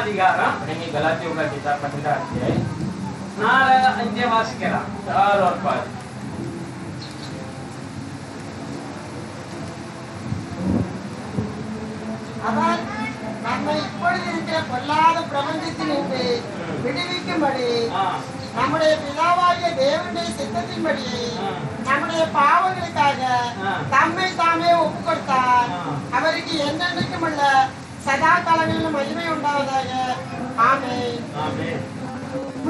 அதிகாரம் गलातियों का किताब पहला अध्याय 4-5 வாசிக்கலாம். 4 और 5। அவர் நம்மை இப்பொழுது இருக்கிற பொல்லாத பிரபஞ்சத்தினின்று விடுவிக்கும்படி நம்முடைய பிதாவாகிய தேவனுடைய சித்தத்தின்படி நம்முடைய பாவங்களுக்காக தம்மை தாமே ஒப்பு கொடுத்தார். அவருக்கு என்னென்றைக்கும் உள்ள सदा कालங்களிலும் மகிமை உண்டாவதாக. ஆமென். ஆமென்.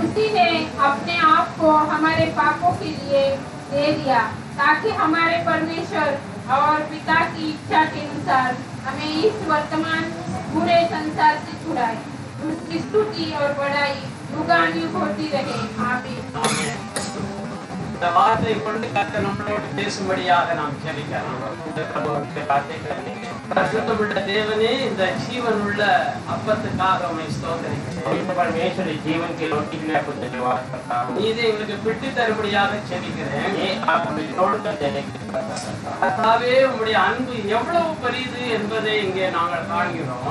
उसी ने अपने आप को हमारे पापों के लिए दे दिया ताकि हमारे परमेश्वर और पिता की इच्छा के अनुसार हमें इस वर्तमान बुरे संसार से छुड़ाए। उसकी स्तुति और बड़ाई युगानुयुग होती रहे। आमीन। இந்த வார்த்தை கொண்டு கர்த்தர் நம்மளோடு பேசும்படியாக நாம் ஜெபிக்கலாம். பரிசுத்தமுள்ள தேவனே, இந்த ஜீவனுள்ள அப்பத்துக்காக உம்மை ஸ்தோத்திரிக்கிறேன். परमेश्वर जीवन की रोटी के लिए आपको धन्यवाद करता हूँ। இதை எங்களுக்கு பிட்டு தரும்படியாக ஜெபிக்கிறேன். ये आप हमें तोड़कर देने के लिए करता हूँ। கர்த்தாவே, உம்முடைய அன்பு எவ்வளவு பெரியது என்பதை இங்கே நாங்கள் காண்கிறோம்.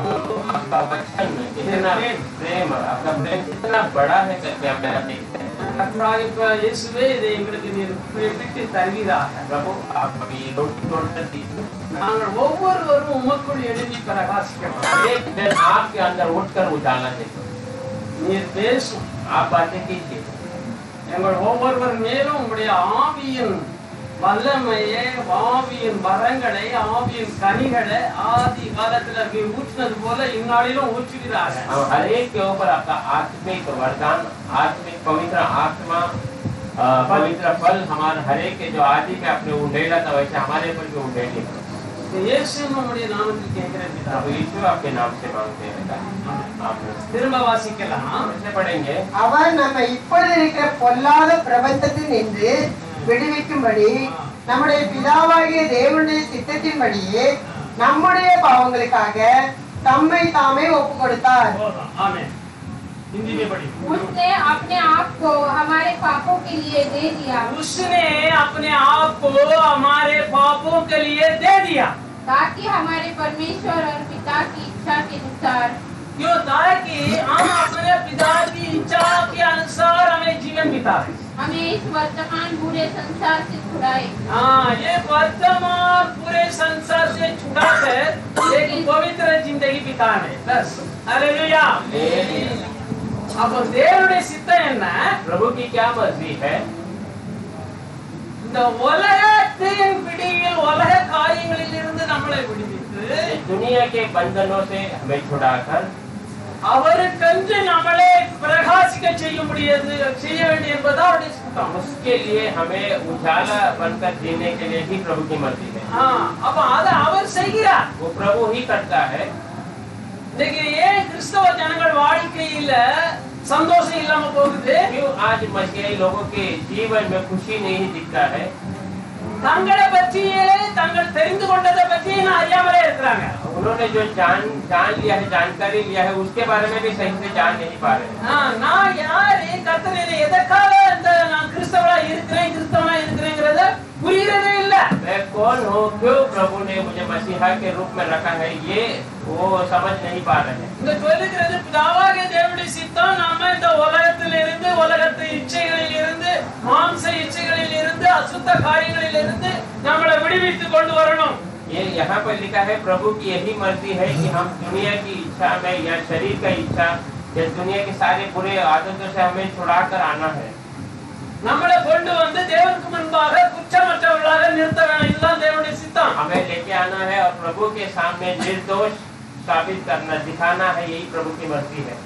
आपका वचन कितना प्रेम, आपका प्रेम कितना बड़ा है करके हमें देखते हैं। கர்த்தராகிய இயேசுவே, இதை எங்களுக்கு நீர் பிட்டு தருவீராக. प्रभु आप हमें ये रोटी तोड़कर दीजिए। நாங்கள் ஒவ்வொருவரும் உமக்குள் எழுதி பிரகாசிக்கிறோம். एक दिन आपके अंदर उठकर उजाला देखो। நீர் பேசும். आप बातें कीजिए। எங்கள் ஒவ்வொருவர் மேலும் உங்களுடைய ஆவியின் வல்லமையை, ஆவியின் வரங்களை, ஆவியின் கனிகளை ஆதி காலத்துல ஊற்றினது போல இந்நாளிலும் ஊற்றுகிறார்கள். हर एक के ऊपर आपका आत्मिक वरदान, आत्मिक पवित्र आत्मा, पवित्र फल हमारे हर एक के जो आदि में आपने उंडेला था वैसे हमारे पर भी उंडेली। இயேசு நம்முடைய நாமத்தில் கேட்கிறேன். प्रभु यीशु आपके नाम से मांगते हैं। आमीन। திரும்ப வாசிக்கலாம். कैसे पढ़ेंगे? அவர் நம்மை இப்பொழுது இருக்கிற பொல்லாத பிரபஞ்சத்தினின்று விடுவிக்கும்படி நம்முடைய பிதாவாகிய தேவனுடைய சித்தத்தின்படியே நம்முடைய பாவங்களுக்காக தம்மை தாமே ஒப்பு கொடுத்தார். ஆமென். हिंदी में पढ़ी। उसने अपने आप को हमारे पापों के लिए दे दिया उसने अपने आप को हमारे पापों के लिए दे दिया, ताकि हमारे परमेश्वर और पिता की इच्छा के अनुसार क्यों? ताकि हम अपने पिता की इच्छा के अनुसार हमें जीवन बिताए। हमें इस वर्तमान बुरे संसार से छुड़ाए। हाँ, ये वर्तमान पूरे संसार से छुड़ाकर एक पवित्र जिंदगी बिताने। बस हालेलुया। अब தேவனுடைய சித்தம் என்ன? प्रभु की क्या मर्जी है? இந்த உலகத்தின் பிடியில், உலக காரியங்களில் இருந்து நம்மளை விடுவித்து दुनिया के बंधनों से हमें छुड़ाकर அவருக்கென்று நம்மளை பிரகாசிக்க செய்ய வேண்டிய என்பது அவருடைய சித்தம். उसके लिए हमें उजाला बनकर जीने के लिए ही प्रभु की मर्जी है। அப்ப அதை அவர் செய்கிறார். वो प्रभु ही करता है। இன்னைக்கு ஏன் கிறிஸ்தவ ஜனங்கள் வாழ்க்கையில சந்தோஷம் இல்லாம போகுது? क्यों आज मसीही लोगों के जीवन में खुशी नहीं दिखता है? தங்களை பற்றியே, தங்கள் தெரிந்து கொண்டதை பற்றியே அறியாமலே இருக்கிறாங்க. उन्होंने जो जान लिया है, जानकारी लिया है, उसके बारे में भी सही से जान नहीं पा रहे। நான் யாரு, கர்த்தர் என்னை எதற்காக நான் கிறிஸ்தவனா இருக்கிறேங்கிறத புரியறதே இல்ல. मैं कौन हूँ, क्यों प्रभु ने मुझे मसीहा के रूप में रखा है, ये वो समझ नहीं पा रहे हैं। இந்த சொல்லுகிறது பிதாவாகிய தேவனுடைய சித்தம் நாம இந்த உலகத்திலிருந்து, உலகத்து இச்சைகளில் இருந்து, மாம்ச இச்சைகளில் இருந்து, அசுத்த காரியங்களில் இருந்து நம்மளை விடுவித்து கொண்டு வரணும். ये यहाँ पर लिखा है, प्रभु की यही मर्जी है कि हम दुनिया की इच्छा में या शरीर का इच्छा या दुनिया के सारे बुरे आदतों से हमें छुड़ा कर आना है। நம்மளை கொண்டு வந்து தேவனுக்கு முன்பாக குற்றமற்றவர்களாக நிறுத்த வேண்டும். இதுதான் தேவனுடைய சித்தம். हमें लेके आना है और प्रभु के सामने निर्दोष साबित करना, दिखाना है, यही प्रभु की मर्जी है।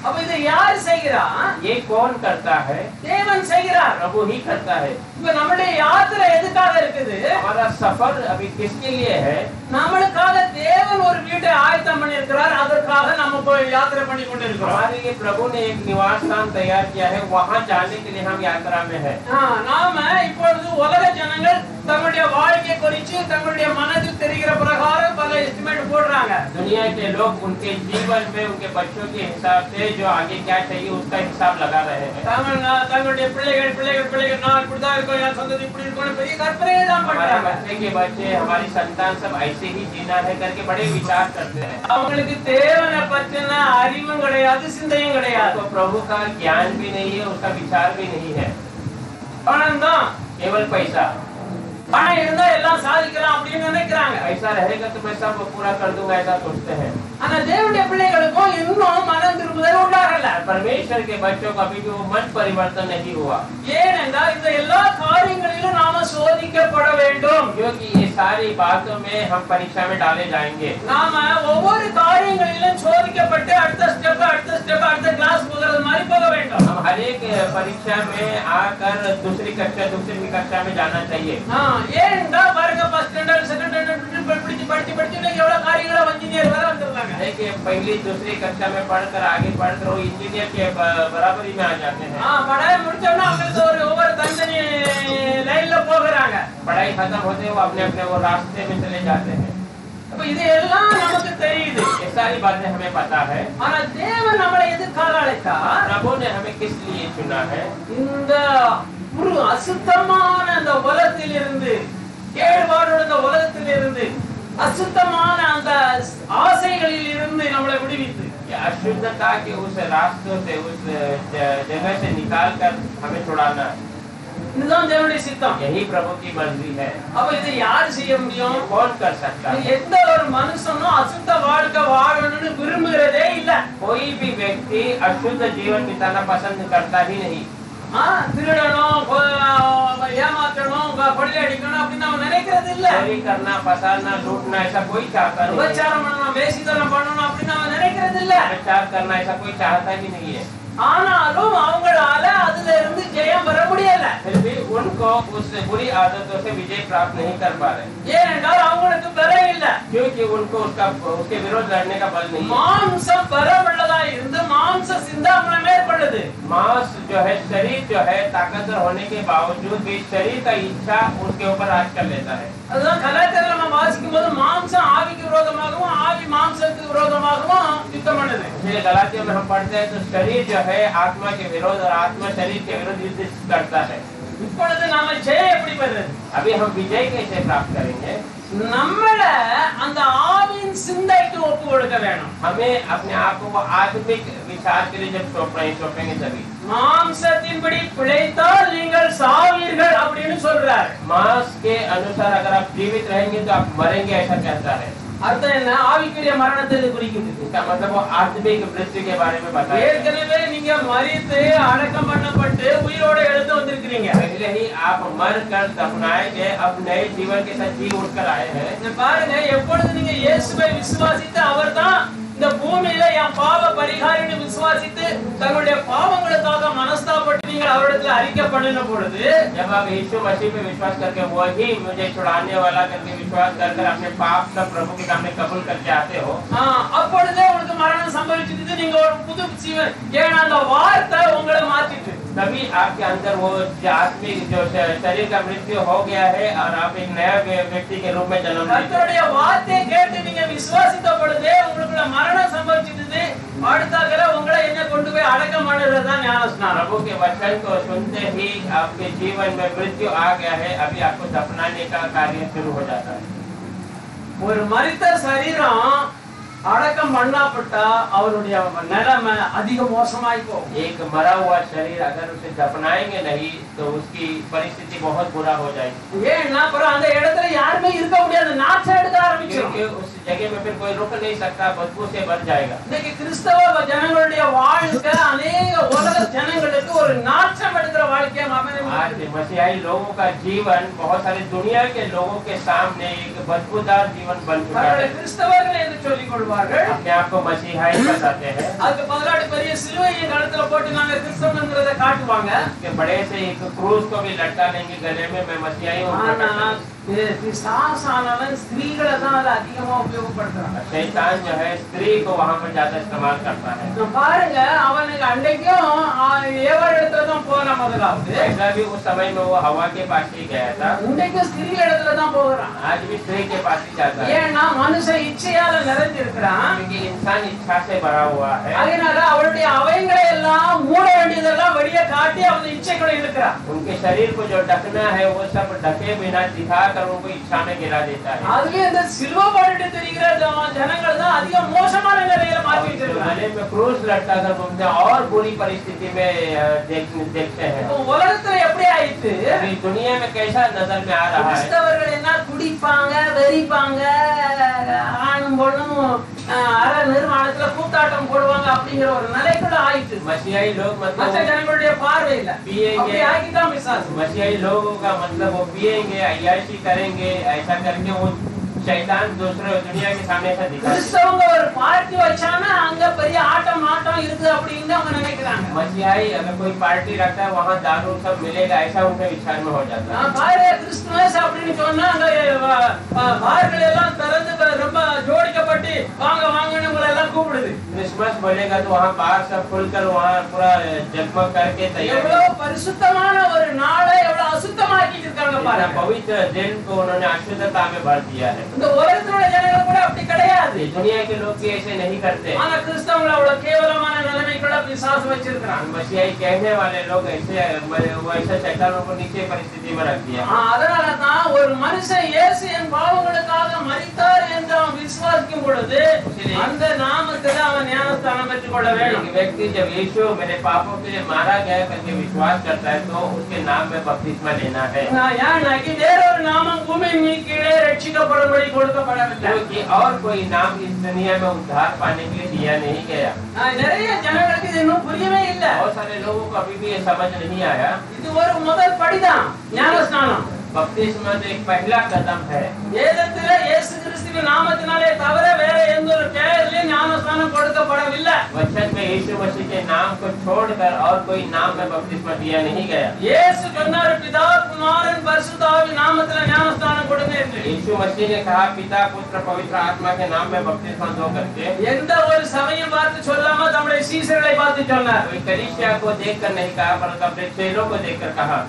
அப்ப இதை யார் செய்கிறா? ये कौन करता है? தேவன் செய்கிறார். प्रभु ही करता है। இப்ப நம்முடைய யாத்திரை எதுக்காக இருக்குது? हमारा सफर अभी किसके लिए है? நம்மளுக்காக தேவன் ஒரு வீட்டை ஆயத்தம் பண்ணி இருக்கிறார். அதற்காக நம்ம போய் யாத்திரை பண்ணி கொண்டு இருக்கிறோம். हमारे लिए प्रभु ने एक निवास स्थान तैयार किया है, वहाँ जाने के लिए हम यात्रा में है। நாம இப்பொழுது உலக ஜனங்கள் தங்களுடைய வாழ்க்கை குறித்து தங்களுடைய மனதில் தெரிகிற பிரகாரம் பல எஸ்டிமேட் போடுறாங்க. दुनिया के लोग उनके जीवन में उनके बच्चों के हिसाब से जो आगे क्या चाहिए उसका हिसाब लगा रहे हैं। தங்களுடைய பிள்ளைகள் பிள்ளைகள் பிள்ளைகள் நான் இப்படிதான் இருக்கோம், என் சந்ததி இப்படி இருக்கணும், பெரிய கற்பனையை தான் हमारे பண்றாங்க. बच्चे के बच्चे हमारी संतान सब ऐसे ही जीना है करके बड़े विचार करते हैं। அவங்களுக்கு தேவனை பற்றின அறிவும் கிடையாது, சிந்தையும் கிடையாது. तो प्रभु का ज्ञान भी नहीं है, उसका विचार भी नहीं है, பணம் தான், केवल पैसा। பணம் இருந்தா எல்லாம் சாதிக்கலாம் அப்படின்னு நினைக்கிறாங்க. पैसा रहेगा तो मैं सब पूरा कर दूंगा ऐसा सोचते हैं। ஆனா தேவனுடைய பிள்ளைகளுக்கும் இன்னும் மனம் திரும்புதல் உண்டாகல. परमेश्वर के बच्चों का अभी भी वो मन परिवर्तन नहीं हुआ, ஏனென்றால் இந்த எல்லா காரியங்களிலும் நாம சோதிக்கப்பட வேண்டும். क्योंकि ये सारी बातों में हम परीक्षा में डाले जाएंगे। நாம ஒவ்வொரு காரியங்களிலும் சோதிக்கப்பட்டு அடுத்த ஸ்டெப் அடுத்த கிளாஸ் போகிறது மாதிரி போக வேண்டும். हम हर एक परीक्षा में आकर दूसरी कक्षा में जाना चाहिए। ஏனென்றால் பாருங்க ஃபர்ஸ்ட் ஸ்டாண்டர்ட் செகண்ட் ஸ்டாண்டர்ட் படிச்சு எவ்வளவு காரியங்களை இன்ஜினியர் வர வந்துருக்காங்க. देखिए पहली दूसरी कक्षा में पढ़कर आगे बढ़कर वो इंजीनियर के बराबरी में आ जाते हैं। पढ़ाई முடிச்சோம்னா அவங்க ஒவ்வொரு தனித்தனி லைன்ல போகிறாங்க. पढ़ाई खत्म होते वो अपने अपने वो रास्ते में चले जाते हैं। அப்ப இது எல்லாம் நமக்கு தெரியுது, ये सारी बातें हमें पता है। ஆனா தேவன் நம்மளை எதுக்காக அழைத்தார்? प्रभु ने हमें किस लिए चुना है? இந்த ஒரு அசுத்தமான அந்த உலகத்திலிருந்து, கேடுபாடுள்ள இந்த உலகத்திலிருந்து, அசுத்தமான அந்த ஆசைகளில் இருந்து நம்மளை விடுவித்து अशुद्धता के उस रास्तों से उस जगह से निकाल कर हमें छुड़ाना, இதுதான் தேவனுடைய சித்தம். यही प्रभु की मर्जी है। அப்ப இதை யார் செய்ய முடியும்? कौन कर सकता है? எந்த ஒரு மனுஷனும் அசுத்த வாழ்க்கை வாழணும்னு விரும்புகிறதே இல்ல. कोई भी व्यक्ति अशुद्ध जीवन बिताना पसंद करता ही नहीं। திருடணும், ஏமாற்றணும், கொள்ளையடிக்கணும் அப்படின்னு அவன் நினைக்கிறது இல்ல. चोरी करना, फसाना, लूटना ऐसा कोई चाहता नहीं। விபச்சாரம் பண்ணணும், வேசித்தனம் பண்ணணும் அப்படின்னு அவன் நினைக்கிறது இல்ல. प्रचार करना ऐसा कोई चाहता ही नहीं है। ஆனாலும் அவங்களால அதுல இருந்து ஜெயம் பெற முடியல. फिर भी उनको उस बुरी आदतों से विजय प्राप्त नहीं कर पा रहे, ஏனென்றால் அவங்களுக்கு பலம் இல்ல. क्योंकि उनको उसके विरोध लड़ने का बल नहीं है। மாம்சம் பலம் உள்ளதா இருந்து மாம்ச சிந்தாமணம் ஏற்படுது. मांस जो है, शरीर जो है ताकतवर होने के बावजूद भी शरीर का इच्छा उसके ऊपर राज कर लेता है। அதுதான் கலாச்சாரம் நம்ம வாசிக்கும் போது மாம்சம் ஆவிக்கு விரோதமாகவும் ஆவி மாம்சத்துக்கு விரோதமாகவும் யுத்தம் பண்ணுது. इसलिए गलातियों में हम पढ़ते हैं तो शरीर जो है आत्मा के विरोध और आत्मा शरीर के विरोध युद्ध करता है। இப்பொழுது நாம ஜெயம் எப்படி பெறுறது? अभी हम विजय कैसे प्राप्त करेंगे? நம்மள அந்த ஆவின் சிந்தைக்கு ஒப்பு கொடுக்க வேணும். हमें अपने आप को आत्मिक विचार के लिए जब सौंपेंगे तभी। மாம்சத்தின்படி பிழைத்தால் நீங்கள் சாவீர்கள் அப்படின்னு சொல்றாரு. मांस के अनुसार अगर आप जीवित रहेंगे तो आप मरेंगे ऐसा कहता है। அர்த்தம் என்ன? ஆவிக்குரிய மரணத்தை குறிக்குது. इसका मतलब वो आत्मिक मृत्यु के बारे में बताया। ஏற்கனவே நீங்க மரித்து அடக்கம் பண்ணப்பட்டு உயிரோட எழுந்து வந்திருக்கிறீங்க. पहले ही आप मर कर दफनाए गए, अब नए जीवन के साथ जी उठकर आए हैं। பாருங்க, எப்பொழுது நீங்க இயேசுவை விசுவாசித்து அவர்தான் இந்த பூமியில என் பாவ பரிகாரின்னு விசுவாசித்து தங்களுடைய பாவங்களுக்காக மனஸ்தாபப்பட்டு நீங்கள் அவரிடத்துல அறிக்கை பண்ணின பொழுது, जब आप यीशु मसीह पे विश्वास करके वही मुझे छुड़ाने वाला करके विश्वास कर अपने पाप का प्रभु के सामने कबूल करके आते हो, அப்பொழுதே உங்களுக்கு மரணம் சம்பவிச்சிட்டு நீங்க ஒரு புது ஜீவன், ஏன்னா அந்த வார்த்தை உங்களை மாத்திட்டு, तभी आपके अंदर वो आत्मिक जो शरीर का मृत्यु हो गया है और आप एक नया व्यक्ति के रूप में जन्म लेते हैं। கர்த்தருடைய வார்த்தையை கேட்டு நீங்க விசுவாசித்த பொழுதே உங்களுக்கு மரணம் சம்பவிச்சிட்டு அடுத்ததுல உங்களை என்ன கொண்டு போய் அடக்கம் பண்ணுறதுதான் ஞானஸ்நானம். प्रभु के वचन को सुनते ही आपके जीवन में मृत्यु आ गया है, अभी आपको दफनाने का कार्य शुरू हो जाता है। ஒரு மரித்த சரீரம் அடக்கம் பண்ணப்பட்டா அவருடைய நிலைமை அதிக மோசமாய் போகும். एक मरा हुआ शरीर अगर उसे दफनाएंगे नहीं तो उसकी परिस्थिति बहुत बुरा हो जाएगी, ஏன்னா அப்புறம் அந்த இடத்துல யாருமே இருக்க முடியாது, நாற்றம் எடுக்க ஆரம்பிச்சிடும். क्योंकि उस जगह में फिर कोई रुक नहीं सकता, बदबू से भर जाएगा। இன்னைக்கு கிறிஸ்தவ ஜனங்களுடைய வாழ்க்கை अनेक உலக ஜனங்களுக்கு ஒரு நாற்றம் எடுக்கிற வாழ்க்கையா आज मसीहाई लोगों का जीवन बहुत सारे दुनिया के लोगों के सामने एक बदबूदार जीवन बन चुका है। கிறிஸ்தவர்கள் என்று சொல்லிக் கொள்வார்கள், अपने आप को मसीहाई बताते हैं, அதுக்கு பதிலாடி பெரிய சிலுவையை கழுத்துல போட்டு நாங்க கிறிஸ்தவங்கிறத காட்டுவாங்க. कि बड़े से एक क्रूस को भी लटका लेंगे गले में, मैं मसीहाई हूँ। பிசாசானவன் ஸ்திரீகளை தான் அதை அதிகமா உபயோகப்படுத்துறாங்க. शैतान जो है स्त्री को वहाँ पर ज्यादा इस्तेमाल करता है। பாருங்க, அவனுக்கு அன்றைக்கும் ஏவாள் இடத்துல தான் போறான் முதலாவது. ऐसा भी उस समय में वो हवा के पास ही गया था, இன்றைக்கும் ஸ்திரீ இடத்துல தான் போகிறான். आज भी स्त्री के पास ही जाता है, ஏன்னா மனுஷன் இச்சையால நிறைஞ்சிருக்கிறான். क्योंकि इंसान इच्छा से भरा हुआ है। அதனால அவளுடைய அவயங்களை எல்லாம் மூட வேண்டியதெல்லாம் வெளியே காட்டி அவன் இச்சை இச்சை கூட இருக்கிறான். उनके शरीर को जो ढकना है वो सब ढके बिना दिखाकर उनको इच्छा में गिरा देता है। அதுலயே இந்த சிலுவை போட்டுட்டு திரிகிற ஜனங்கள் தான் அதிக மோசமான நிலையில மாட்டி வச்சிருக்காங்க. गले में क्रूस लटका कर घूमते हैं और बुरी परिस्थिति में देखते हैं। உலகத்துல எப்படி ஆயிட்டு अभी दुनिया में कैसा नजर में आ रहा है। கிறிஸ்தவர்கள் என்ன குடிப்பாங்க, வெறிப்பாங்க, ஆணும் பொண்ணும் அரை நிர்வாணத்துல கூத்தாட்டம் போடுவாங்க அப்படிங்கிற ஒரு நிலைக்குள்ள ஆயிட்டு. मसीहाई लोग மற்ற मतलब ஜனங்களுடைய பார்வையில அப்படி ஆகிட்டான் பிசாசு. मसीहाई लोगों का मतलब वो पिएंगे, अय्याशी करेंगे, ऐसा करके वो शैतान दूसरे दुनिया के सामने ऐसा दिखाते हैं। கிறிஸ்தவங்க ஒரு பார்ட்டி வச்சானா அங்க பெரிய ஆட்டம் ஆட்டம் இருக்கு அப்படின்னு அவங்க நினைக்கிறாங்க. मसीहाई अगर कोई पार्टी रखता है वहाँ दारू सब मिलेगा, ऐसा उनके विचार में हो जाता है। பாரு கிறிஸ்துமஸ் அப்படின்னு சொன்னா அந்த பார்கள் எல்லாம் திறந்து ரொம்ப ஜோடிக்கப்பட்டு வாங்க வாங்கன்னு உங்களை எல்லாம் கூப்பிடுது. क्रिसमस बोलेगा तो वहाँ बाहर सब खुलकर वहाँ पूरा जगमग करके तैयार। எவ்வளவு பரிசுத்தமான ஒரு நாளை எவ்வளவு அசுத்தமாக்கி இருக்காங்க பாருங்க. पवित्र दिन को उन्होंने अशुद्धता में भर दिया है। இந்த உலகத்தோட ஜனங்கள் கூட அப்படி கிடையாது. दुनिया के लोग भी ऐसे नहीं करते। ஆனா கிறிஸ்தவங்களை அவ்வளவு கேவலமான நிலைமைக்குள்ள பிசாசு வச்சிருக்காங்க. मसीहाई कहने वाले लोग ऐसे वैसे शैतानों को नीचे परिस्थिति में रख दिया। அதனால தான் ஒரு மனுஷன் இயேசு என் பாவங்களுக்காக மரித்தார் என்று அவன் விசுவாசிக்கும் பொழுது அந்த நாமத்தில் அவன் ஞானஸ்தானம் பெற்றுக் கொள்ள வேண்டும். एक व्यक्ति जब यीशु मेरे पापों के लिए मारा गया करके विश्वास करता है तो उसके नाम में बपतिस्मा लेना है। ஏன்னாக்கி வேறொரு நாமம் பூமியின் கீழே ரட்சிக்கப்படும்படி கொடுக்கப்படவில்லை. क्योंकि और कोई नाम इस दुनिया में उद्धार पाने के लिए दिया नहीं गया। நிறைய ஜனங்களுக்கு இது இன்னும் புரியவே இல்லை. बहुत सारे लोगों को अभी भी ये समझ नहीं आया। இது ஒரு முதல் படிதான் ஞானஸ்நானம். बपतिस्मा तो एक पहला कदम है। வேதத்திலே இயேசு கிறிஸ்துவின் நாமத்தினாலே தவிர வேற எந்த ஒரு பெயரிலும் ஞானஸ்நானம் கொடுக்கப்படவில்லை. वचन में यीशु मसीह के नाम को छोड़कर और कोई नाम में बपतिस्मा दिया नहीं गया। இயேசு சொன்னார் பிதா குமாரன் பரிசுத்த ஆவியின் நாமத்திலே ஞானஸ்நானம் கொடுங்க என்று. यीशु मसीह ने कहा पिता पुत्र पवित्र आत्मा के नाम में बपतिस्मा दो करके। எந்த ஒரு சபையும் பார்த்து சொல்லாம தம்முடைய சீஷர்களை பார்த்து சொன்னார். कोई कलीसिया को देखकर नहीं कहा परंतु अपने चेलों को देखकर कहा।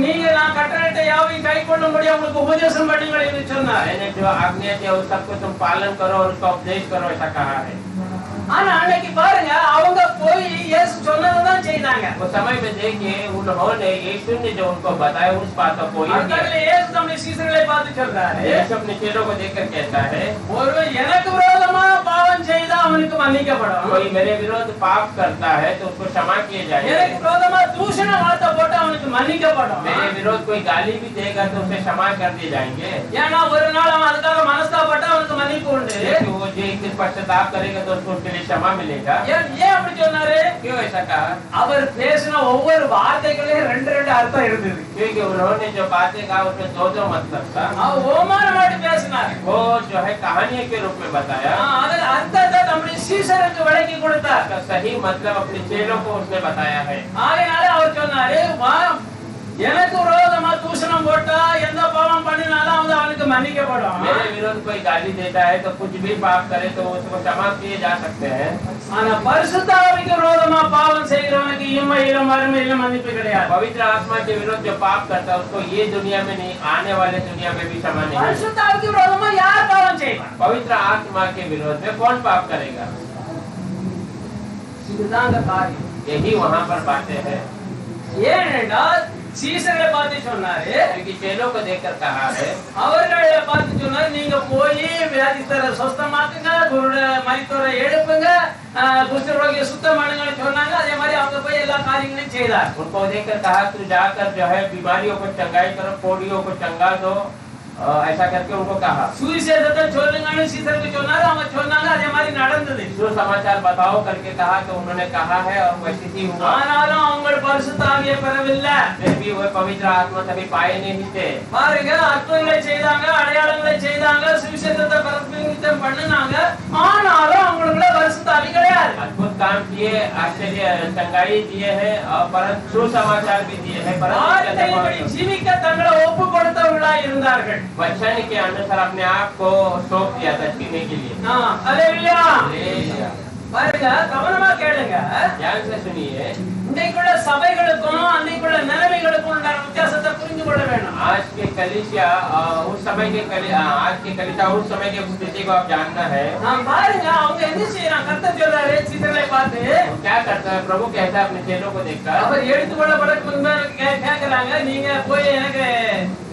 நீங்க நான் கட்டளையிட்ட யாவையும் கைக்கொள்ளும்படி உங்களுக்கு உபதேசம் பண்ணுங்கள் என்று சொன்னார். मैंने जो आज्ञा दिया उस सबको तुम पालन करो और उसका उपदेश करो ऐसा कहा है। ஆனா அன்னைக்கு பாருங்க அவங்க போய் இயேசு சொன்னதான் செய்தாங்க. उस समय में देखिए उन्होंने यीशु ने जो उनको बताया उस बातों को ही किया। இயேசு தம்முடைய சீஷர்களை பார்த்து சொல்றாரு. यीशु अपने चेलों को देखकर कहता है ஒருவன் எனக்கு விரோதமா பாவம் செய்தா அவனுக்கு மன்னிக்கப்படும். कोई मेरे विरोध पाप करता है तो उसको क्षमा किए जाएगा। எனக்கு விரோதமா தூஷண வார்த்தை போட்டா அவனுக்கு மன்னிக்கப்படும். मेरे विरोध कोई गाली भी देगा तो उसे क्षमा कर दिए जाएंगे। ஏன்னா ஒரு நாள் அவன் அதுக்காக மனஸ்தாபப்பட்டா அவனுக்கு மன்னிப்பு உண்டு. वो जो एक दिन पश्चाताप करेगा तो उसको उसके लिए क्षमा मिलेगा। ஏன் அப்படி சொன்னாரு? क्यों ऐसा कहा? அவர் பேசின ஒவ்வொரு வார்த்தைகளையும் ரெண்டு ரெண்டு அர்த்தம் இருந்தது. क्योंकि उन्होंने जो बातें कहा उसमें दो दो मतलब था। அவர் ஓமானமாட்டு பேசினார். वो जो है कहानी के रूप में बताया। அதில் அர்த்தத்தை தம்முடைய சீஷருக்கு விளக்கி கொடுத்தார். उसका सही मतलब अपने चेलों को उसने बताया है। ஆகையால அவர் சொன்னாரு எனக்கு விரோதமா தூஷணம் போட்டா எந்த பாவம் பண்ணினாலும் அவனுக்கு மன்னிக்கப்படும். मेरे विरोध कोई गाली देता है तो कुछ भी पाप करे तो उसको क्षमा किए जा सकते हैं। ஆனா பரிசுத்த ஆவிக்கு விரோதமா பாவம் செய்கிறவனுக்கு இம்மையிலும் மறுமையிலும் மன்னிப்பு கிடையாது. पवित्र आत्मा के विरोध जो पाप करता है उसको ये दुनिया में नहीं आने वाले दुनिया में भी क्षमा नहीं है। பரிசுத்த ஆவிக்கு விரோதமா யார் பாவம் செய்வான்? पवित्र आत्मा के विरोध में कौन पाप करेगा? இதுதான் காரியம். यही वहाँ पर बातें हैं। ஏனென்றால் சீஷர்களை பார்த்து சொன்னாரு. क्योंकि चेलों को देखकर कहा है அவர்களை பார்த்து சொன்னாரு நீங்க போய் வியாதிஸ்தரை சுத்தமாக்குங்க, மரித்தோரை எழுப்புங்க, குஷ்டரோகியை சுத்தம் பண்ணுங்கன்னு சொன்னாங்க. அதே மாதிரி அவங்க போய் எல்லா காரியங்களையும் செய்தார். उनको देखकर कहा तू जाकर जो है बीमारियों को चंगाई करो, पोड़ियों को चंगा दो, ऐसा करके उनको कहा। சுவிசேஷத்தை சொல்லுங்கன்னு சீஷருக்கு சொன்னாரு. அவங்க சொன்னாங்க. அதே மாதிரி நடந்தது. जो समाचार बताओ करके कहा तो उन्होंने कहा है और वैसे ही हुआ। ஆனாலும் அவங்க பரிசுத்த ஆவியை பெறவில்லை. फिर भी वो पवित्र आत्मा कभी पाए नहीं थे। பாருங்க அற்புதங்களை செய்தாங்க, அடையாளங்களை செய்தாங்க, சுவிசேஷத்தை பிரசங்கித்தம் பண்ணுனாங்க. ஆனாலும் அவங்களுக்குள்ள பரிசுத்த ஆவி கிடையாது. अद्भुत काम किए, आश्चर्य चंगाई दिए हैं और परंतु सुसमाचार भी दिए हैं வார்த்தையின்படி ஜீவிக்க தங்களை ஒப்பு கொடுத்தவர்களா இருந்தார்கள். वचन के अनुसार अपने आप को सौंप दिया था जीने के लिए। அல்லேலூயா. हालेलुया। பாருங்க கவனமா கேளுங்க. ध्यान से सुनिए। இன்றைக்குள்ள சபைகளுக்கும் அன்றைக்குள்ள நிலைமைகளுக்கும் உண்டான வித்தியாசத்தை புரிந்து கொள்ள வேண்டும். आज के कलीसिया उस समय के आज के कलीसिया उस समय के स्थिति को आप जानना है। நாம் பாருங்க அவங்க என்ன செய்யறாங்க, கர்த்தர் சொல்றாரு சீடர்களை பார்த்து, क्या करता है प्रभु कहता है अपने चेलों को देखकर, அவர் எடுத்துக்கொள்ளப்படக்கு முன்னாடி கேக்குறாங்க, நீங்க போய் எனக்கு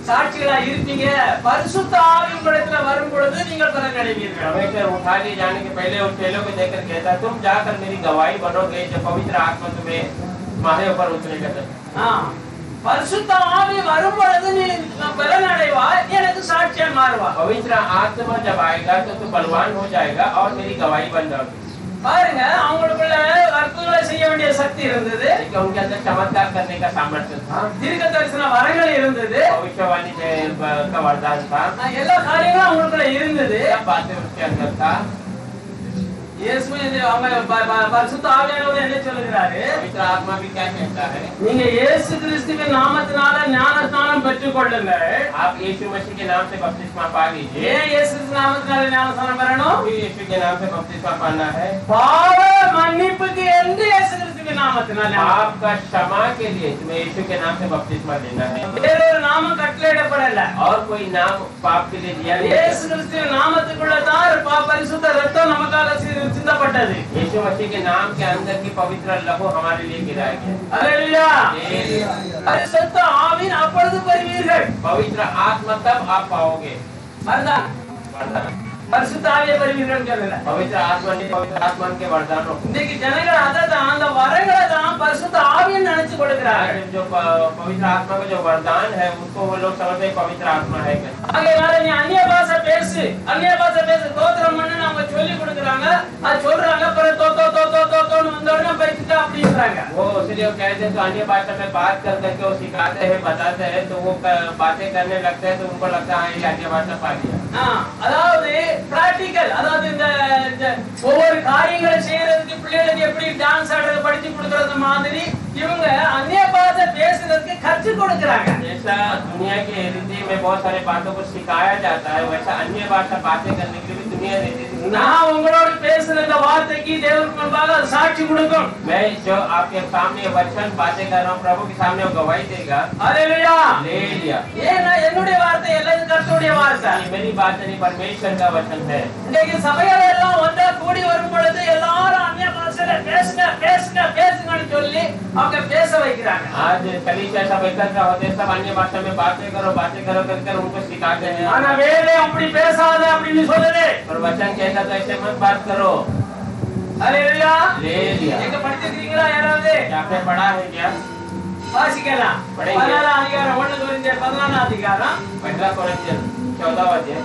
சாட்சிகளா இருப்பீங்க, பரிசுத்த ஆவி உங்களிடத்துல வரும் பொழுது நீங்கள் பலன் அடைவீர்கள். परमेश्वर उठा लिए जाने के पहले उन चेलों को देखकर कहता है, तुम जाकर मेरी गवाही बनोगे जब पवित्र आत्मा तुम्हें तुम्हारे ऊपर उतरेगा। பரிசுத்த ஆவி வரும் பொழுது நீ பலன் அடைவாய், எனக்கு சாட்சியா மாறுவாய். पवित्र आत्मा जब आएगा तो तू बलवान हो जाएगा और मेरी गवाही बन जाओगी। பாருங்க அவங்களுக்குள்ள அற்புதங்களை செய்ய வேண்டிய சக்தி இருந்தது, क्योंकि उनके अंदर चमत्कार करने का सामर्थ्य था, தீர்க்க தரிசன வரங்கள் இருந்தது, भविष्यवाणी का वरदान था, எல்லா காரியங்களும் அவங்களுக்குள்ள இருந்தது. सब बातें उसके अंदर था। இயேசு அவங்க பரிசுத்த ஆவியானவர் என்ன சொல்லுகிறாரு, पवित्र आत्मा भी क्या कहता है, நீங்க இயேசு கிறிஸ்துவின் நாமத்தினால ஞானஸ்நானம் பெற்றுக் கொள்ளுங்கள். आप यीशु मसीह के नाम से बपतिस्मा पा लीजिए। ஏன் இயேசு நாமத்தினால ஞானஸ்நானம் பெறணும்? क्यों यीशु के नाम से बपतिस्मा पाना है? பாவ மன்னிப்புக்கு என்று இயேசு கிறிஸ்துவின் நாமத்தினால, आपका क्षमा के लिए तुम्हें यीशु के नाम से बपतिस्मा लेना है, வேறொரு நாமம் கட்டளையிடப்படல. और कोई नाम पाप के लिए दिया नहीं இயேசு है। கிறிஸ்துவின் நாமத்துக்குள்ள தான் பரிசுத்த ரத்தம் நமக்காக சிந்தப்பட்டது. यीशु मसीह के नाम के अंदर की पवित्र लहू हमारे लिए गिराया गया। அல்லேலூயா. பரிசுத்த ஆவின் அப்பொழுது பெறுவீர்கள். पवित्र आत्मा तब आप पाओगे। வர்தான் பரிசுத்த ஆவியை பெறுவீர்கள் சொல்லல. पवित्र आत्मा ने पवित्र आत्मा के वरदानों को, இன்னைக்கு ஜனங்கள் அதான் அந்த வரங்களை தான் பரிசுத்த ஆவின்னு நினைச்சு கொடுக்கிறாங்க. जो पवित्र आत्मा का जो वरदान है उसको वो लोग समझते हैं पवित्र आत्मा है। அதனால நீ அந்நிய பாஷை பேசு, அந்நிய பாஷை பேசு, தோத்திரம் பண்ணு அவங்க சொல்லி கொடுக்குறாங்க, அது சொல்றாங்க, அப்புறம் தோன்னு வந்த உடனே பேசிட்டா அப்படின்றாங்க. वो इसलिए कहते हैं तो अन्य भाषा में बात कर करके वो सिखाते हैं बताते हैं, तो वो बातें करने लगते हैं तो उनको लगता है ये अन्य भाषा पा लिया। அதாவது பிராக்டிக்கல், அதாவது இந்த ஒவ்வொரு காரியங்களை செய்யறதுக்கு பிள்ளைகளுக்கு எப்படி டான்ஸ் ஆடுறது படிச்சு கொடுக்கறது மாதிரி இவங்க அந்நிய பாஷை பேசுறதுக்கு கற்று கொடுக்கறாங்க. जैसा दुनिया के रीति में बहुत सारे बातों को सिखाया जाता है, वैसा अन्य भाषा बातें करने के लिए भी दुनिया रीति நான் உங்களோட பேசுற இந்த வார்த்தைக்கு தேவனுக்கு முன்பாக சாட்சி கொடுக்கும். मैं जो आपके सामने वचन बातें कर रहा हूँ प्रभु के सामने वो गवाही देगा। ஹalleluya. ले लिया, ஏன்னா என்னுடைய வார்த்தை எல்லாம் கர்த்தருடைய வார்த்தை. ये मेरी बात नहीं परमेश्वर का वचन है। இன்னைக்கு சபைகள் எல்லாம் ஒன்றா கூடி வரும் பொழுது எல்லாரும் அந்நிய பாஷையில பேசுங்கன்னு சொல்லி அவங்க பேச வைக்கிறாங்க. आज कलीसिया सब एकत्र होते हैं, सब अन्य भाषा में बातें करो कर उनको सिखाते हैं। ஆனா வேதம் அப்படி பேசாத அப்படின்னு சொல்லுது. और वचन कहता तो ऐसे मत बात करो। ஹalleluya. ले लिया, எங்க படிச்சிருக்கீங்களா யாராவது? आपने पढ़ा है क्या? வாசிக்கலாம். 14 அதிகாரம் 1 கொரிந்தியர் 14 அதிகாரம் 15 कोरिन्थियन 14 अध्याय।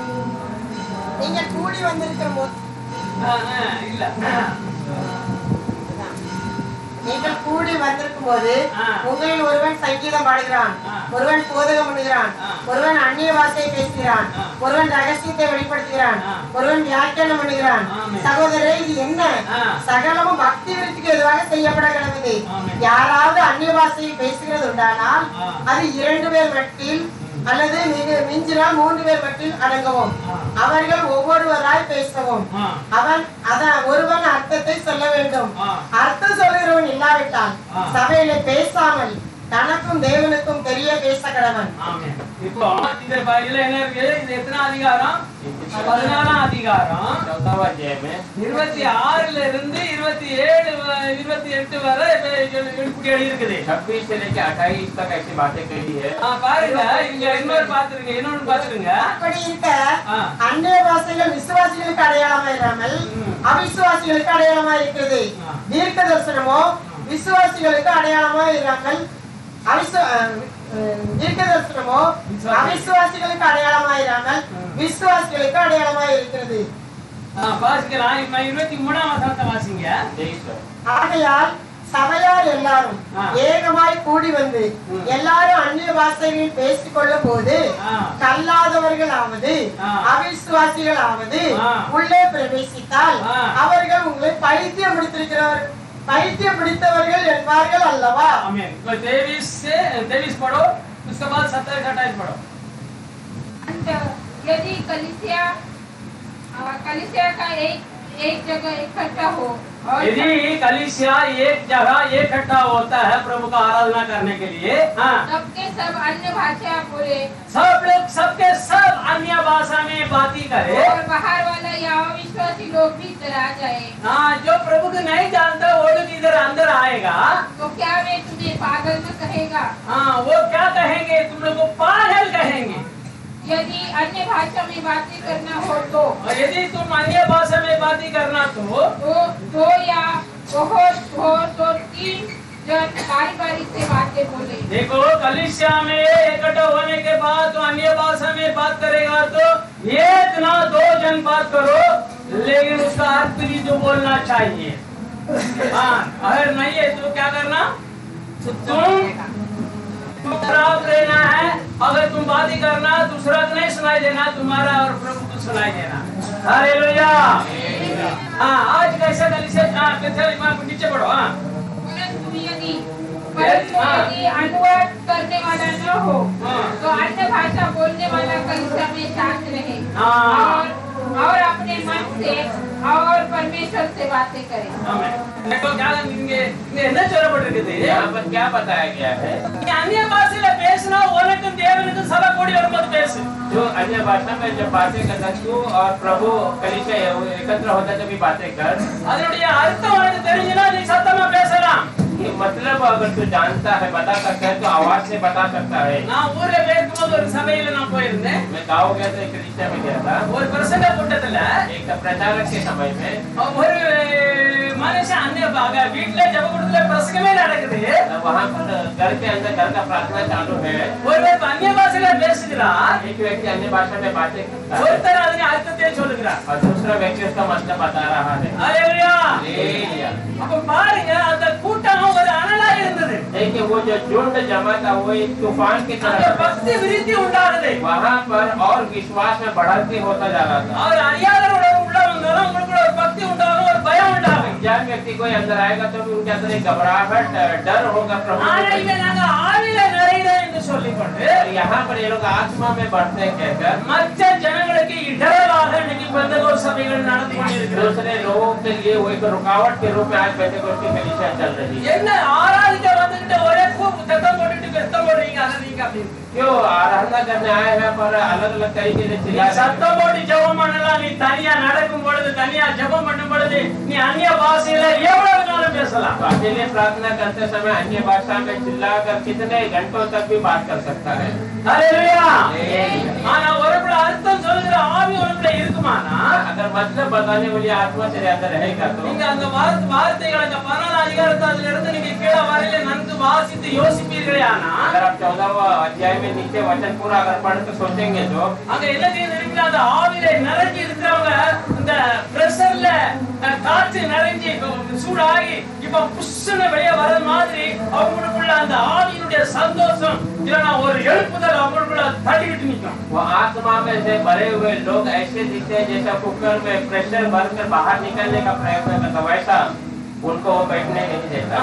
நீங்க கூடி வந்திருக்கிற போது இல்ல நீங்கள் கூடி வந்திருக்கும் போது ஆ. உங்களில் ஒருவன் சங்கீதம் பாடுகிறான், ஆ. ஒருவன் போதகம் பண்ணுகிறான், ஆ. ஒருவன் அந்நிய பாஷையை பேசுகிறான், ஆ. ஒருவன் ரகசியத்தை வெளிப்படுத்துகிறான், ஆ. ஒருவன் வியாக்கியானம் பண்ணுகிறான். ஆமென். சகோதரரே, இது என்ன? ஆ. சகலமும் பக்தி விருத்திக்கு எதுவாக செய்யப்பட கிடந்தது. ஆமென். யாராவது அந்நிய பாஷையில் பேசுகிறது உண்டானால் ஆ. அது 2 பேர் மட்டில் அல்லது மிஞ்சினால் 3 பேர் மட்டில் அடங்கவும், ஆ. அவர்கள் ஒவ்வொருவராய் பேசவும். ஒருவன் அர்த்தத்தை சொல்ல வேண்டும். ஆ. அர்த்தம் சொல்லுகிறவன் இல்லாவிட்டால் ஆ. சபையில பேசாமல் தனக்கும் தேவனுக்கும் தெரிய பேச கடவன். ஆமென். இப்போ இந்த பைபிள்ல என்ன இருக்கு? இது எத்தனை அதிகாரம்? 14 அதிகாரம் 14 अध्याय में 26 ல இருந்து 27 28 வரை இப்படி எழுதி இருக்குது. 26 से लेकर 28 तक ऐसी बातें कही है। பாருங்க, இங்க இன்னொரு பாத்துருங்க, இன்னொன்னு பாத்துருங்க. அப்படி இருக்க ஆ. அந்நிய பாஷைகள் விசுவாசிகளுக்கு அடையாளமா இராமல் அவிசுவாசிகளுக்கு அடையாளமா இருக்கிறது. ஆ. தீர்க்க தரிசனமோ விசுவாசிகளுக்கு அடையாளமா இராமல் தீர்க்க தரிசனமோ அவிசுவாசிகளுக்கு அடையாளமா இராமல் விசுவாசிகளுக்கு அடையாளமா இருக்கிறது. வாசிக்கலாம். இப்ப 23ஆம் வசனத்தை வாசிங்க. 23 ஆகையால் சபையார் எல்லாரும் ஆ. ஏகமாய் கூடி வந்து எல்லாரும் அந்நிய பாஷைகளில் பேசிக் கொள்ளும் போது ஆ. கல்லாதவர்களாவது ஆ. அவிசுவாசிகளாவது ஆ. உள்ளே பிரவேசித்தால் ஆ. அவர்கள் உங்களை பைத்தியம் பிடித்தவர்கள் என்பார்கள் அல்லவா? आमीन। तो 23 पढ़ो, उसके बाद 27-28 पढ़ो। यदि कलीसिया का एक जगह इकट्ठा हो और यदि कलीसिया एक जगह इकट्ठा होता है प्रभु का आराधना करने के लिए, हाँ, सबके सब अन्य भाषा बोले सब लोग सबके सब अन्य भाषा में बातें करे, और बाहर वाला या अविश्वासी लोग भी इधर आ जाए, हाँ, जो प्रभु को नहीं जानता वो लोग इधर अंदर आएगा, तो क्या वे तुम्हें पागल न कहेगा? हाँ, वो क्या कहेंगे? तुम लोग को पागल कहेंगे। यदि अन्य भाषा में बातें करना हो तो, और यदि तुम अन्य भाषा में बातें करना दो या बहुत हो तो 3 जन बारी से बातें बोले। देखो, कलीसिया में इकट्ठा होने के बाद तो अन्य भाषा में बात करेगा तो एक ना 2 जन बात करो, लेकिन उसका अर्थ भी तो बोलना चाहिए। हाँ, अगर नहीं है तो क्या करना? तुम खराब रहना है। अगर तुम बात ही करना, दूसरा को नहीं सुनाई देना, तुम्हारा और प्रभु को सुनाई देना। हालेलुया। हाँ, आज कैसा कलीसिया? नीचे बढ़ो। हाँ, परंतु यदि अनुवाद करने वाला न हो तो अन्य भाषा बोलने वाला कलीसिया में शांत रहे और अपने मन से और परमेश्वर से बातें करे। देखो क्या என்ன சொல்லப்பட்டிருக்குது? यहाँ पर क्या बताया गया है? अन्य भाषा में பேசினா உனக்கும் தேவனுக்கும் சபை கூடி வரும்போது பேசு। जो अन्य भाषा में जब बातें करता तू और प्रभु कलीसिया एकत्र होता तभी बातें कर। அதனுடைய அர்த்தம் உனக்கு தெரிஞ்சினா நீ சத்தமா பேசலாம்। ये मतलब अगर तू जानता है, बता सकता है तो आवाज से बता सकता है। நான் ஊர்ல பேசும்போது ஒரு சபையில நான் போயிருந்தேன்। मैं गाँव गया था, कलीसिया में गया था। ஒரு பிரசங்க கூட்டத்துல एक प्रचारक के समय में ஒரு மனுஷன் अन्य வீட்ல ஜெபக்கூடத்துல பிரசங்கமே நடக்குது। वहाँ पर घर के अंदर घर का प्रार्थना चालू है। ஒருவர் अन्य भाषा பேசுகிறார், एक व्यक्ति अन्य भाषा में बातें करता है ஒருத்தர் அதனை அர்த்தத்தை சொல்லுகிறார்। और दूसरा व्यक्ति उसका मतलब बता रहा है। ஹalleluya। हालेलुया। அப்ப பாருங்க, அந்த கூட்டம் ஒரு அனலா இருந்தது। देखिए वो जो झुंड जमा था वो एक तूफान की அந்த तरह था। பக்தி விருத்தி உண்டாகுது। वहाँ पर और विश्वास में बढ़ते होता जा रहा था। அவர் அறியாதவரோட உள்ள வந்தாலும் உங்களுக்கு ஒரு பக்தி உண்டாகும், ஒரு பயம் உண்டாகும்। जब व्यक्ति कोई अंदर आएगा तो भी उनके अंदर एक घबराहट, डर होगा प्रभु ஆனா के இங்க प्रति। நாங்க ஆவியில நிறைகிறோம் என்று சொல்லிக்கொண்டு और यहाँ पर ये लोग आत्मा में बढ़ते हैं कहकर மற்ற ஜனங்களுக்கு இடரலாக இன்னைக்கு பெந்தகோஸ்து சபைகள் நடந்து கொண்டிருக்கிறது। दूसरे लोगों के लिए वो एक रुकावट के रूप में आज पेंटेकोस्ती की कलीसिया चल रही है। என்ன ஆராதிக்க வந்துகிட்ட ஒரே சத்தம் போட்டுட்டு பெத்தம் போடுறீங்க, அதை நீங்க அப்படி क्यों आराधना करने आए हैं पर अलग अलग तरीके से चिल्ला रहे हैं। சத்தம் போட்டு ஜெபம் பண்ணலாம்। நீ தனியா நடக்கும் பொழுது, தனியா ஜெபம் பண்ணும் பொழுது நீ अन्य भाषाல எவ்வளவு நேரம் பேசலாம்। तो अकेले प्रार्थना करते समय अन्य भाषा में चिल्लाकर कितने घंटों तक भी बात कर सकता है। ஹalleluya। हालेलुया। ஆனா ஒருபட அர்த்தம் சொல்லுகிற ஆவி உனக்குள்ள இருக்குமானா, अगर मतलब बताने वाली आत्मा तेरे अंदर रहेगा तो நீங்க அந்த வார்த்தைகளை, அந்த 14 அதிகாரத்தை அதுல இருந்து நீங்க கீழே வரையில நன்கு வாசித்து யோசிப்பீர்களே, ஆனா अगर आप 14वां अध्याय में नीचे वचन पूरा अगर पढ़ के सोचेंगे तो அங்க என்ன செய்யுது? அந்த ஆவியில நிறைஞ்சி இருக்கிறவங்க இந்த பிரஷர்ல காற்று நிறைஞ்சி சூடாகி இப்ப புஷ்ஷுன்னு வெளியே வர மாதிரி அவங்களுக்குள்ள அந்த ஆவியினுடைய சந்தோஷம் இல்லைன்னா ஒரு எழுப்புதல் அவங்களுக்குள்ள தட்டிக்கிட்டு நிற்கும்। वो आत्मा में से भरे हुए लोग ऐसे दिखते हैं जैसा कुकर में प्रेशर भरकर बाहर निकलने का प्रयत्न करता, वैसा उनको वो बैठने नहीं देता।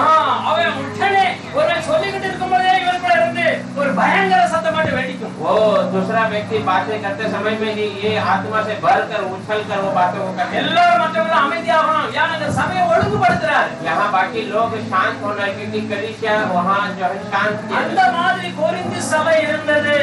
அவன் உடனே ஒரு சொல்லிக்கிட்டு இருக்கும்போதே இவருக்குள்ள இருந்து ஒரு பயங்கர சத்தம் மட்டும் வெடிக்கும்। वो दूसरा व्यक्ति बातें करते समय में ही ये आत्मा से भरकर उछलकर वो बातों को करते हैं। எல்லாரும் மற்றவங்களும் அமைதியாகணும், ஏன்னா இந்த சபையை ஒழுங்குபடுத்துறாரு। यहाँ बाकी लोग शांत होना है क्योंकि कलीसिया वहाँ जो है शांत அந்த மாதிரி கொரிந்து சபை இருந்தது।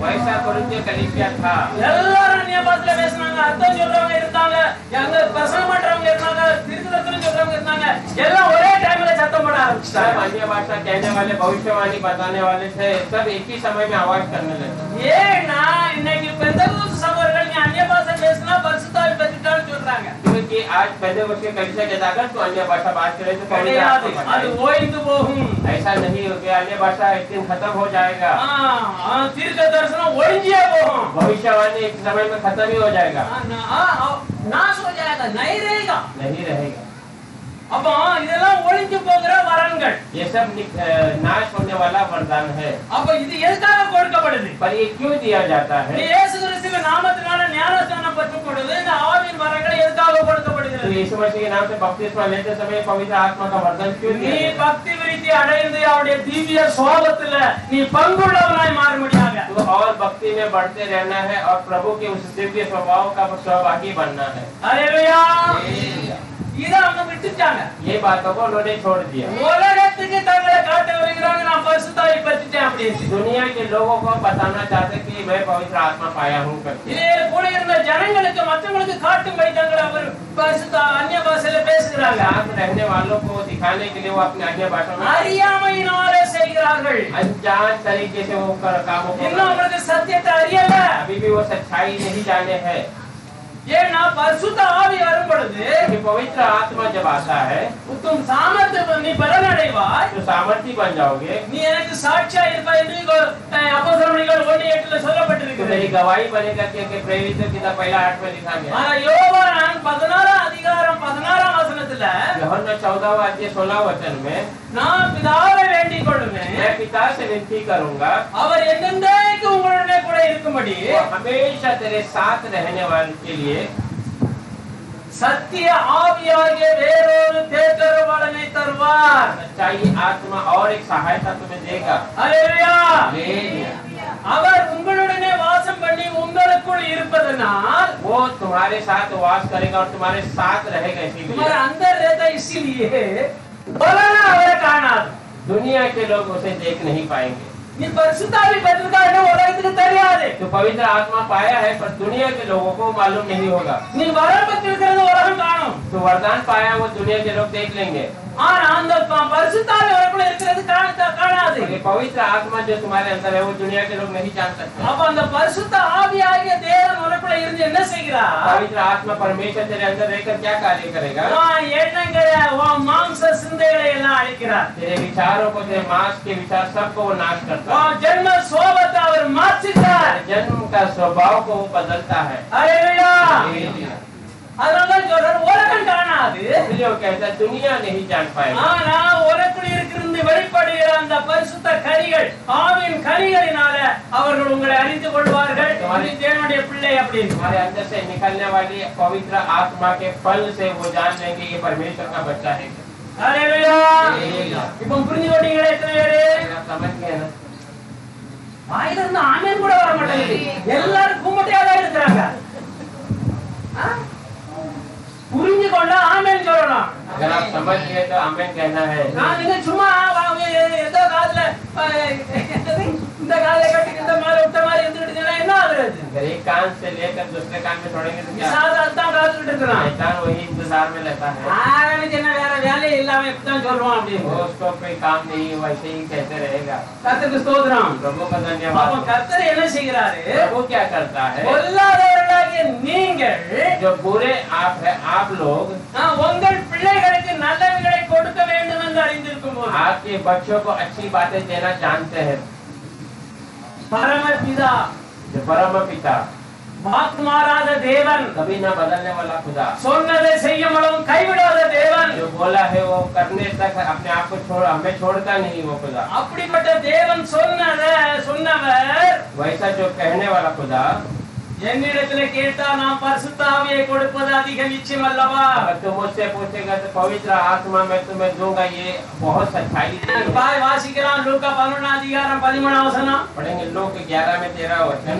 वैसा कोरिन्थियों कलीसिया था। எல்லாரும் अन्य भाषा பேசுனாங்க, அர்த்தம் சொல்றவங்க இருந்தாங்க, அங்க பிரசங்கம் பண்றவங்க இருந்தாங்க, தீர்க்கதரிசனம் சொல்றவங்க இருந்தாங்க, எல்லாம் ஒரே டைம்ல சத்தம் போட सब ஆரம்பிச்சாங்க। अन्य भाषा कहने वाले, भविष्यवाणी बताने वाले थे, सब एक ही समय में आवाज करने लगे। ஏன்னா இன்னைக்கு பெந்தகோஸ்து சபைகள் நீ अन्य भाषा பேசினா பரிசுத்தாவி பெற்றுட்டான்னு சொல்றாங்க। क्योंकि आज पेंटेकोस्ती की कलीसिया के अगर तो अन्य भाषा बात करे तो पवित्र கிடையாது, आत्मा அது बताएगी। ஓய்ந்து போகும்। ऐसा नहीं हो गया, अन्य भाषा एक दिन खत्म हो जाएगा। தீர்க்கதரிசனம் ஒழிஞ்சே போகும்। भविष्यवाणी एक समय में खत्म ही हो जाएगा, नाश हो जाएगा, नहीं रहेगा। नहीं रहेगा। அப்போ இதெல்லாம் ஒழிஞ்சு போகிற வரங்கள்। ये सब नाश होने वाला वरदान है। அப்போ இது எதுக்காக கொடுக்கப்படுது? पर ये क्यों दिया जाता है? நீ இயேசு கிறிஸ்துவின் நாமத்தினால ஞானஸ்நானம் பெற்றுக் கொள்வது இந்த ஆவியின் வரங்கள் எதுக்காக तो கொடுக்கப்படுகிறது? यीशु मसीह के नाम से बपतिस्मा लेते समय पवित्र आत्मा का वरदान क्यों நீ दिया? பக்தி விருத்தி அடைந்து அவருடைய திவ்ய சுவாபத்துல நீ பங்குள்ளவனாய் மாறும்படியாக। तो और भक्ति में बढ़ते रहना है और प्रभु के उस दिव्य स्वभाव का सहभागी बनना है। हालेलुया। இத அவங்க விட்டுட்டாங்க. ये बातों को उन्होंने छोड़ दिया। உலகத்துக்கு தங்களை காட்ட வருகிறாங்க, நான் பரிசுத்தாவி பெற்றுட்டேன் அப்படின்னு. दुनिया के लोगों को बताना चाहते कि मैं पवित्र आत्मा पाया हूँ करके। இதே கூட இருந்த ஜனங்களுக்கு மற்றவங்களுக்கு காட்டும்படி தங்களை அவர் பரிசுத்த அந்நிய பாஷையில பேசுகிறாங்க. साथ रहने वालों को दिखाने के लिए वो अपने अन्य भाषा में அறியாமையினாலே செய்கிறார்கள். अनजान तरीके से वो कामों को இன்னும் அவங்களுக்கு சத்தியத்தை அறியல. अभी भी वो सच्चाई नहीं जाने हैं। ஏன்னா பரிசுத்த ஆவி வரும் பொழுது कि पवित्र आत्मा जब आता है तुम सामर्थ्य நீ பலனடைவாய், तो सामर्थी बन जाओगे। நீ எனக்கு சாட்சியா இருப்பாய் என்று அப்போஸ்தலர்கள் 1:8 சொல்லப்பட்டிருக்கிறது. मेरी गवाही बनेगा कि प्रेरित की पहला 8 में लिखा गया। ஆனா யோவான் 16 அதிகாரம் 16 வசனத்துல यूहन्ना 14वां अध्याय 16 वचन में நான் பிதாவை வேண்டிக் கொள்ளுவேன், मैं पिता से विनती करूंगा அவர் என்னென்றைக்கு உங்களுடனே கூட இருக்கும்படி वो हमेशा तेरे साथ रहने वाले के लिए சத்திய ஆவியாகிய வேறொரு தேற்றரவாளனை தருவார். सच्चाई आत्मा और एक सहायता तुम्हें देगा। ஹல்லேலூயா. हालेलुया। அவர் உங்களுடனே வாசம் பண்ணி உங்களுக்குள் இருப்பதனால் वो तुम्हारे साथ वास करेगा और तुम्हारे साथ रहेगा। इसीलिए तुम्हारा अंदर रहता है, इसीलिए बोलना அவரை காணாது. दुनिया के लोग उसे देख नहीं पाएंगे। நீ பரிசுத்தாவி பெற்றிருக்கான்னு உலகத்துக்கு தெரியாது. तो पवित्र आत्मा पाया है पर दुनिया के लोगों को मालूम नहीं होगा। நீ வரம் பெற்றிருக்கிறது உலகம் காணும். तो वरदान पाया वो दुनिया के लोग देख लेंगे। ஆனா அந்த பரிசுத்தாவி உனக்குள்ள இருக்கிறது காணாது. ये पवित्र आत्मा जो तुम्हारे अंदर है वो दुनिया के लोग नहीं जान सकते। அப்ப அந்த பரிசுத்த ஆவியாகிய தேவன் உனக்குள்ள இருந்து என்ன செய்கிறார்? पवित्र आत्मा परमेश्वर तेरे अंदर रहकर क्या कार्य करेगा? எண்ணங்களை மாம்ச சிந்தைகளை எல்லாம் அழிக்கிறார். तेरे विचारों को, तेरे मांस के विचार सबको वो नाश करता है। ஜென்ம சுபாவத்தை அவர் மாற்றுகிறார். जन्म का स्वभाव को वो बदलता है। ஹல்லேலூயா. हालेलुया। அதனால சொல்றார் உலகம் காணாது, इसलिए वो कहता है दुनिया नहीं जान पाएगी। ஆனா உனக்குள் இருக்கிறது வெளிப்படுகிற அந்த பரிசுத்த கனிகள், ஆவியின் கனிகளினால அவர்கள் உங்களை அறிந்து கொள்வார்கள். நீ தேவனுடைய பிள்ளை அப்படின்னு. तुम्हारे अंदर से निकलने वाली पवित्र आत्मा के फल से वो जान लेंगे ये परमेश्वर का बच्चा है। ஹல்லேலூயா. हालेलुया। இப்போ புரிஞ்சு கொண்டீங்களா எத்தனை பேரு? आप समझ गए ना? வாயில இருந்து ஆமென் கூட வர மாட்டேங்குது. எல்லாரும் கும்பிட்டே தான் இருக்கிறாங்க. புரிஞ்சு கொண்டா ஆமென் சொல்லணும். अगर आप समझ गए तो आमीन कहना है। நீங்க சும்மா ஏதோ காதுல இந்த காதுல கட்டி இந்த மேல விட்ட மாதிரி இருந்துட்டீங்கன்னா என்ன ஆகுறது? अगर एक कान से लेकर दूसरे कान में छोड़ेंगे तो क्या? சாதாரண தான் காத்துட்டு இருக்கிறான். शैतान वही इंतजार में रहता है। ஆளுக்கு என்ன வேற வேலையே இல்லாம இப்பதான் சொல்றான் वो அப்படின்னு. उसको कोई काम नहीं वैसे ही कहते रहेगा। கர்த்தருக்கு ஸ்தோத்திரம். प्रभु का அப்ப धन्यवाद। கர்த்தர் என்ன செய்கிறாரு? प्रभु क्या करता है? பொல்லாதவர்களாகிய நீங்கள் जो बुरे आप है आप लोग உங்கள் பிள்ளைகளுக்கு நல்லவைகளை கொடுக்க வேண்டும் என்று அறிந்திருக்கும் போது आपके बच्चों को अच्छी बातें देना जानते हैं। பரமபிதா, जो परम पिता, வாக்கு மாறாத தேவன், कभी न बदलने वाला खुदा, சொன்னதை செய்யும் அளவும் கைவிடாத தேவன், जो बोला है वो करने तक अपने आप को हमें छोड़ता नहीं वो खुदा। அப்படிப்பட்ட தேவன் சொன்னவர் वैसा जो कहने वाला खुदा என்னிடத்துல கேட்டா நான் பரிசுத்த ஆவியை கொடுப்பது அதிக நிச்சயம் அல்லவா? अगर तुम मुझसे पूछेगा तो पवित्र आत्मा मैं तुम्हें दूंगा, ये बहुत सच्चाई है। பாய் வாசிக்கலாம். லூக்கா 11 அதிகாரம் 13 வசனம். पढ़ेंगे लोग 11 में 13 वचन।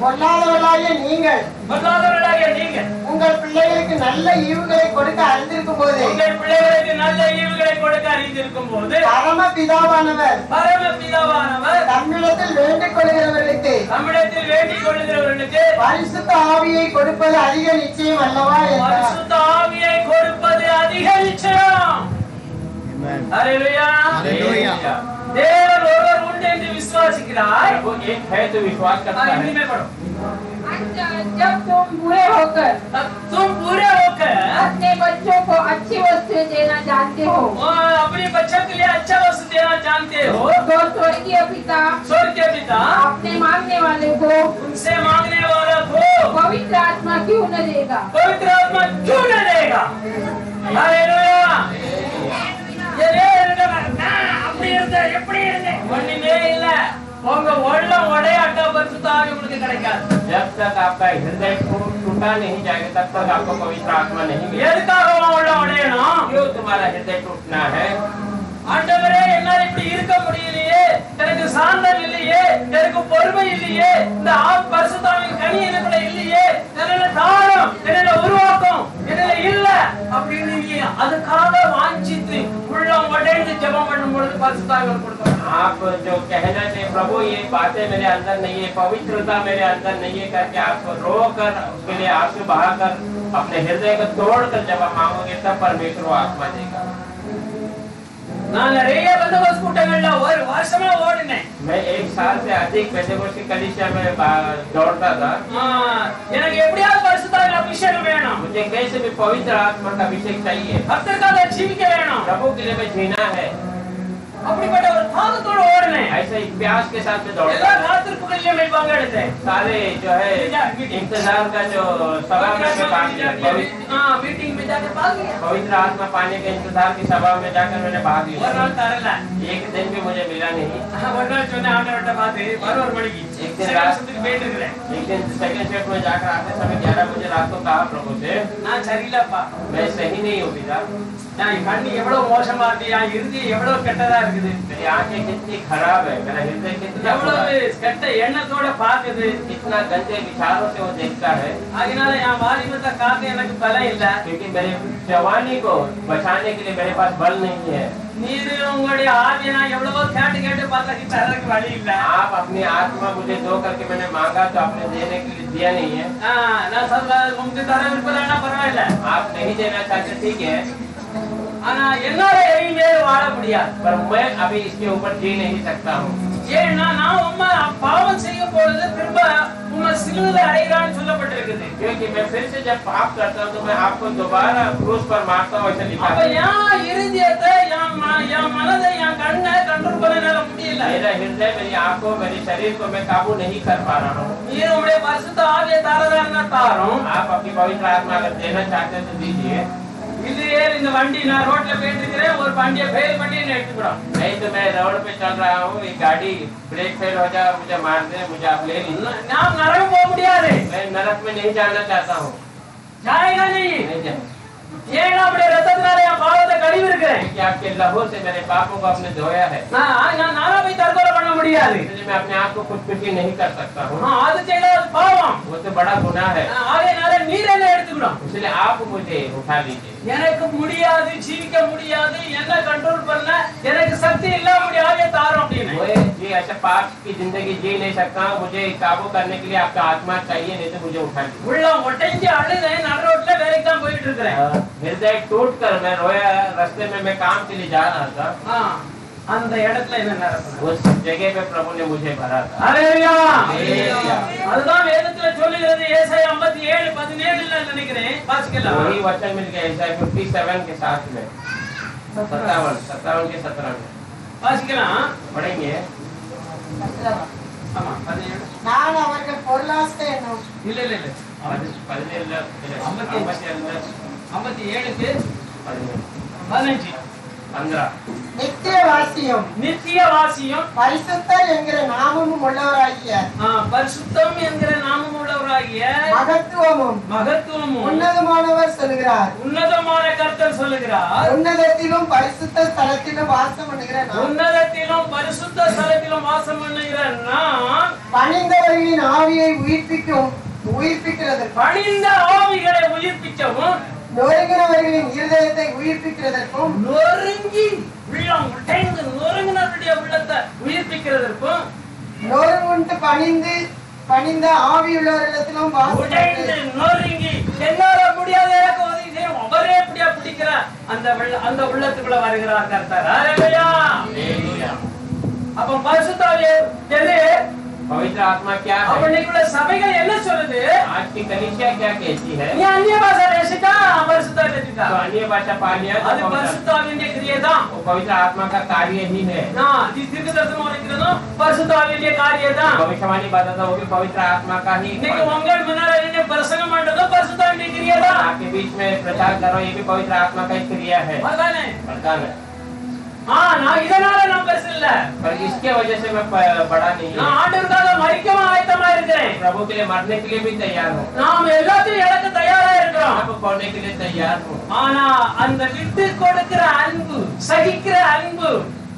பொல்லாதவர்களாகிய நீங்கள் பொல்லாதவர்களாகிய நீங்கள் உங்கள் பிள்ளைகளுக்கு நல்ல ஈவுகளை கொடுக்க அறிந்திருக்கும் போது உங்கள் பிள்ளைகளுக்கு நல்ல ஈவுகளை கொடுக்க அறிந்திருக்கும் போது பரம பிதாவானவர் பரமபிதாவானவர் தம்மிடத்தில் வேண்டிக் கொள்கிறவர்களுக்கு நம்மிடத்தில் வேண்டிக் கொள்கிறவர்களுக்கு பரிசுத்த ஆவியை கொடுப்பது அதிக நிச்சயம் அல்லவா என்றார். பரிசுத்த ஆவியை கொடுப்பது அதிக நிச்சயம். ஹல்லேலூயா. हालेलुया। தேவன் ஒருவர் உண்டு என்று விசுவாசிக்கிறாய். वो एक है तो विश्वास करता हिंदी है। में पढ़ो। जब तुम बुरे होकर तुम पूरे होकर अपने बच्चों को अच्छी वस्तुएं देना जानते हो अपने बच्चों के लिए अच्छा वस्तु देना जानते हो तो स्वर्गीय पिता स्वर्ग के पिता अपने मांगने वाले को उनसे मांगने वाला को पवित्र आत्मा क्यों न देगा? पवित्र आत्मा क्यों न देगा? हालेलुया. அப்படி இருந்த எப்படி இருந்த ஒண்ணுமே இல்ல. உங்க உள்ளம் உடையாட்டா பரிசுத்த ஆவி உங்களுக்கு கிடைக்காது. जब तक आपका हृदय टूटा नहीं जाएगा तब तक आपको पवित्र आत्मा नहीं मिलेगा। எதுக்காக உள்ளம் உடையணும்? क्यों तुम्हारा हृदय टूटना है? ஆண்டவரே என்னால இப்படி இருக்க முடியலையே, எனக்கு சாந்தம் இல்லையே, எனக்கு பொறுமை இல்லையே, இந்த பரிசுத்தாவின் கனி எனக்குள்ள இல்லையே, என்னோட தாரம் என்னோட உருவாக்கம் என்னோட இல்ல அப்படின்னு நீங்க அதுக்காக வாஞ்சித்து உள்ளம் உடைந்து ஜெபம் பண்ணும் பொழுது பரிசுத்தாவியை கொடுத்தார். आप जो कहना चाहिए प्रभु ये बातें मेरे अंदर नहीं है, पवित्रता मेरे अंदर नहीं है करके आप रो कर उसके लिए आंसू बहाकर अपने हृदय को तोड़कर जब आप मांगोगे तब परमेश्वर वो आत्मा देगा। நான் நிறைய பெந்தகோஸ்து கூட்டங்கள்ல ஒரு வருஷமா ஓடினேன். मैं एक साल से अधिक पेंटेकोस्ट की कलीसिया में दौड़ता था। எனக்கு எப்படியாவது பரிசுத்தாவின் அபிஷேகம் வேணும், मुझे कैसे भी पवित्र आत्मा का अभिषेक चाहिए, கர்த்தருக்காக ஜீவிக்க வேணும், प्रभु के लिए मैं जीना है। அப்படிப்பட்ட ஒரு தாகத்தோட ஓடினேன். ऐसे एक प्यास के साथ में दौड़ता எல்லா था। காத்திருப்புகளிலும் मैं பங்கெடுத்தேன். सारे जो है इंतजार का जो सभा में भाग लिया, मीटिंग में जाकर भाग लिया। पवित्र आत्मा पाने के इंतजार की सभा में जाकर मैंने भाग ஒரு लिया। நாள் தரல, एक दिन भी मुझे मिला नहीं। ஒரு நாள் சொன்ன ஆண்டவர்ட்ட பார்த்து 11 மணிக்கு சிவகாசத்துக்கு போயிட்டு இருக்கிறேன். एक दिन सेकंड शिफ्ट में जाकर आते समय 11 बजे रात को कहा प्रभु से நான் சரியில்லப்பா, मैं सही नहीं हूँ पिता, நான் கண்ணு எவ்வளவு மோசமா இருக்கு, என் இறுதி எவ்வளவு கெட்டதா இருக்குது, मेरी आंखें कितनी खराब है, मेरा हृदय कितना बुरा எவ்வளவு है, கெட்ட எண்ணத்தோட பாக்குது, कितना गंदे विचारों से वो देखता है। அதனால என் வாலிபத்தை காக்க எனக்கு பலம் இல்ல. क्योंकि मेरे जवानी को बचाने के लिए मेरे पास बल नहीं है। நீரு உங்களுடைய ஆவியை நான் எவ்வளவோ கேட்டு கேட்டு பார்த்தா தரக்கு வழி இல்ல. आप अपनी आत्मा मुझे दो करके मैंने मांगा तो आपने देने के लिए दिया नहीं है। நான் சொல்ல உங்களுக்கு தர விருப்பம்னா பரவாயில்ல, आप नहीं देना चाहते ठीक है, ஆனா என்னால எதையுமே வாழ முடியாது. पर मैं अभी इसके ऊपर जी नहीं सकता हूँ। ஏன்னா நான் உம்மை பாவம் செய்ய பொழுது திரும்ப உம்மை சிலுவையில அறையிறான்னு சொல்லப்பட்டிருக்குது. क्योंकि मैं फिर से जब पाप करता हूँ तो मैं आपको दोबारा क्रूस पर मारता हूँ, ऐसा लिखा அப்ப है। என் இருதயத்தை என் மனதை என் கண்ணை கண்ட்ரோல் பண்ண என்னால முடியல. मेरा हृदय, मेरी आंखों, मेरे शरीर को मैं काबू नहीं कर पा रहा हूँ। நீர் உம்முடைய பரிசுத்த ஆவியை தாரதான்னா தாரும், आप अपनी पवित्र आत्मा अगर देना चाहते हैं तो दीजिए। இல்லையே இந்த வண்டி நான் ரோட்ல போயிட்டு இருக்கிறேன், ஒரு வண்டியை ஃபெயில் பண்ணி என்ன எடுத்துக்கிறோம். नहीं तो मैं रोड पे चल रहा हूँ, एक गाड़ी ब्रेक फेल हो जाए, मुझे मार दे, मुझे आप ले लीजिए। நாம் நரகம் போக முடியாது, मैं नरक में नहीं जाना चाहता हूँ, ஜாயகா நீ नहीं जाना। ஏன் அப்படியே ரத்தத்தினால என் பாவத்தை கழுவி இருக்கிறேன். क्योंकि आपके लहू से मेरे पापों को आपने धोया है, நான் நானா போய் தற்கொலை பண்ண முடியாது. इसलिए मैं अपने आप को खुदकुशी नहीं कर सकता हूँ। அது செய்யறது பாவம். वो तो बड़ा गुनाह है, ஆகையினால நீர் என்ன எடுத்துக்கணும். इसलिए आप मुझे उठा लीजिए। எனக்கு முடியாது, ஜீவிக்க முடியாது, என்ன கண்ட்ரோல் பண்ண எனக்கு சக்தி இல்ல, முடியாது தாரும் அப்படின்னு. मैं जी ऐसा पाप की जिंदगी जी नहीं सकता हूँ, मुझे काबू करने के लिए आपका आत्मा चाहिए, नहीं तो मुझे उठा लीजिए। உள்ளம் ஒட்டைஞ்சு அழுது நடு ரோட்ல வேலைக்கு தான் போயிட்டு இருக்கிறேன். हृदय टूट कर मैं रोया, रास्ते में मैं काम के लिए जा रहा था, அந்த இடத்துல என்ன நடக்கும்? उस जगह पे प्रभु ने मुझे भरा था। ஹalleluya. ஹalleluya. அதுதான் வேதத்துல சொல்லுகிறது, ஏசாயா 57:17ல நினைக்கிறேன், வாசிக்கலாம். वही वचन मिल गया ईसाई 57 के साथ में 57 के 17 में வாசிக்கலாம். पढ़ेंगे। ஆமா 17. நான் அவர்கள் பொருளாசை என்னும் இல்ல இல்ல இல்ல 57:15 நித்தியவாசியும் நித்தியவாசியும் பரிசுத்தர் என்கிற நாமமும் உள்ளவராகிய பரிசுத்தம் என்கிற நாமம் உள்ளவராகிய மகத்துவமும் உன்னதமானவர் சொல்லுகிறார். உன்னதமான கர்த்தர் சொல்லுகிறார், உன்னதத்திலும் பரிசுத்த ஸ்தலத்திலும் வாசம் பண்ணுகிற நான், உன்னதத்திலும் பரிசுத்த ஸ்தலத்திலும் வாசம் பண்ணுகிற நான் பணிந்தவர்களின் ஆவியை உயிர்ப்பிக்கிறது, பணிந்த ஆவிகளை உயிர்ப்பிக்கவும், நொறுங்கினவர்களின் இருதயத்தை உயிர்ப்பிக்கிறதற்கும், நொறுங்கி உள்ளம் உடைந்து நொறுங்கினவருடைய உள்ளத்தை உயிர்ப்பிக்கிறதற்கும், நொறுங்குண்டு பணிந்த ஆவியுள்ளவர்களிடத்திலும் வாசம் உடைந்து நொறுங்கி என்னால முடியாத எனக்கு உதவி செய்யும் அவரே எப்படியா பிடிக்கிற அந்த உள்ளத்துக்குள்ள வருகிறார் கர்த்தர். ஹalleluya. அப்ப பரிசுத்த ஆவி எது? पवित्र आत्मा क्या है? அப்ப இன்னைக்குள்ள சபைகள் என்ன சொல்லுது? आज की कलीसिया क्या कहती है? நீ அந்நிய பாஷை பேசிட்டா பரிசுத்த ஆவி பேசிட்டா, तो अन्य भाषा पा लिया அது பரிசுத்த ஆவியின் கிரியை தான். वो पवित्र आत्मा का कार्य ही है। தீர்க்கதரிசனம் உரைக்கிறதும் பரிசுத்த ஆவியின் காரியம் தான். भविष्यवाणी बताता वो भी पवित्र आत्मा का ही। இன்னைக்கு உங்கள் முன்னால என்ன பிரசங்கம் பண்றதும் பரிசுத்த ஆவியின் கிரியை தான். आपके बीच में प्रचार करो, ये भी पवित्र आत्मा का ही क्रिया है, அதானே? वरदान है। நான் இதனால நான் பெருசு இல்ல, पर इसके वजह से मैं बड़ा नहीं हूँ। நான் ஆண்டவருக்காக மரிக்கவும் ஆயத்தமா இருக்கிறேன். प्रभु के लिए मरने के लिए भी तैयार हूँ, நாம் எல்லாத்தையும் இழக்க தயாரா இருக்கிறோம். आपको खोने के लिए तैयार हूँ। ஆனா அந்த விட்டு கொடுக்கிற அன்பு, சகிக்கிற அன்பு,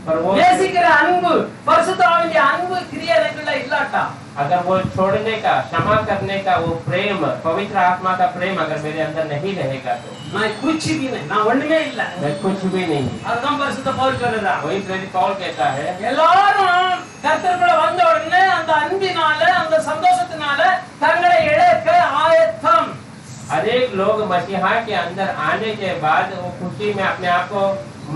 पर वो நேசிக்கிற அன்பு பரிசுத்த ஆவியின் அன்பு கிரியை எனக்குள்ள இல்லாட்டா अगर वो छोड़ने का, क्षमा करने का वो प्रेम, पवित्र आत्मा का प्रेम अगर मेरे अंदर नहीं रहेगा तो நான் कुछ भी नहीं, நான் ஒண்ணுமே இல்ல. मैं कुछ भी नहीं। அதுதான் பரிசுத்த பவுல் சொல்றா. वही प्रेरित पौल कहता है எல்லாரும் கர்த்தருக்குள்ள வந்த உடனே அந்த அன்பினால அந்த சந்தோஷத்தினால தங்களை இழக்க ஆயத்தம். अनेक लोग मसीहा के अंदर आने के बाद वो खुशी में अपने आप को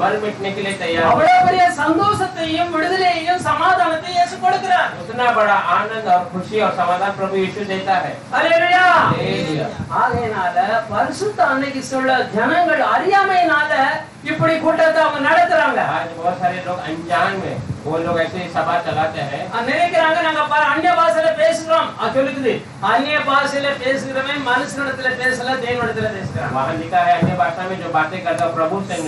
मर मिटने के लिए तैयार हैं। அவ்வளவு பெரிய சந்தோஷத்தையும் விடுதலையையும் சமாதானத்தையும் இயேசு கொடுக்கிறார். उतना बड़ा आनंद और खुशी और समाधान प्रभु यीशु देता है। ஹல்லேலூயா. हालेलुया। ஆகையினால பரிசுத்த அன்னைக்கு சொல்ல ஜனங்கள் அறியாமையினால இப்படி கூட்டத்தை அவங்க நடத்துறாங்க. आज बहुत सारे लोग अनजान में वो लोग ऐसे सभा चलाते हैं। நினைக்கிறாங்க நாங்க அந்நிய பாஷையில பேசுறோம். அது சொல்லுது அந்நிய பாஷையில பேசுகிறவன் மனுஷனிடத்துல பேசல தேவனிடத்துல பேசுறான். वहाँ लिखा है अन्य भाषा में जो बातें करता है प्रभु से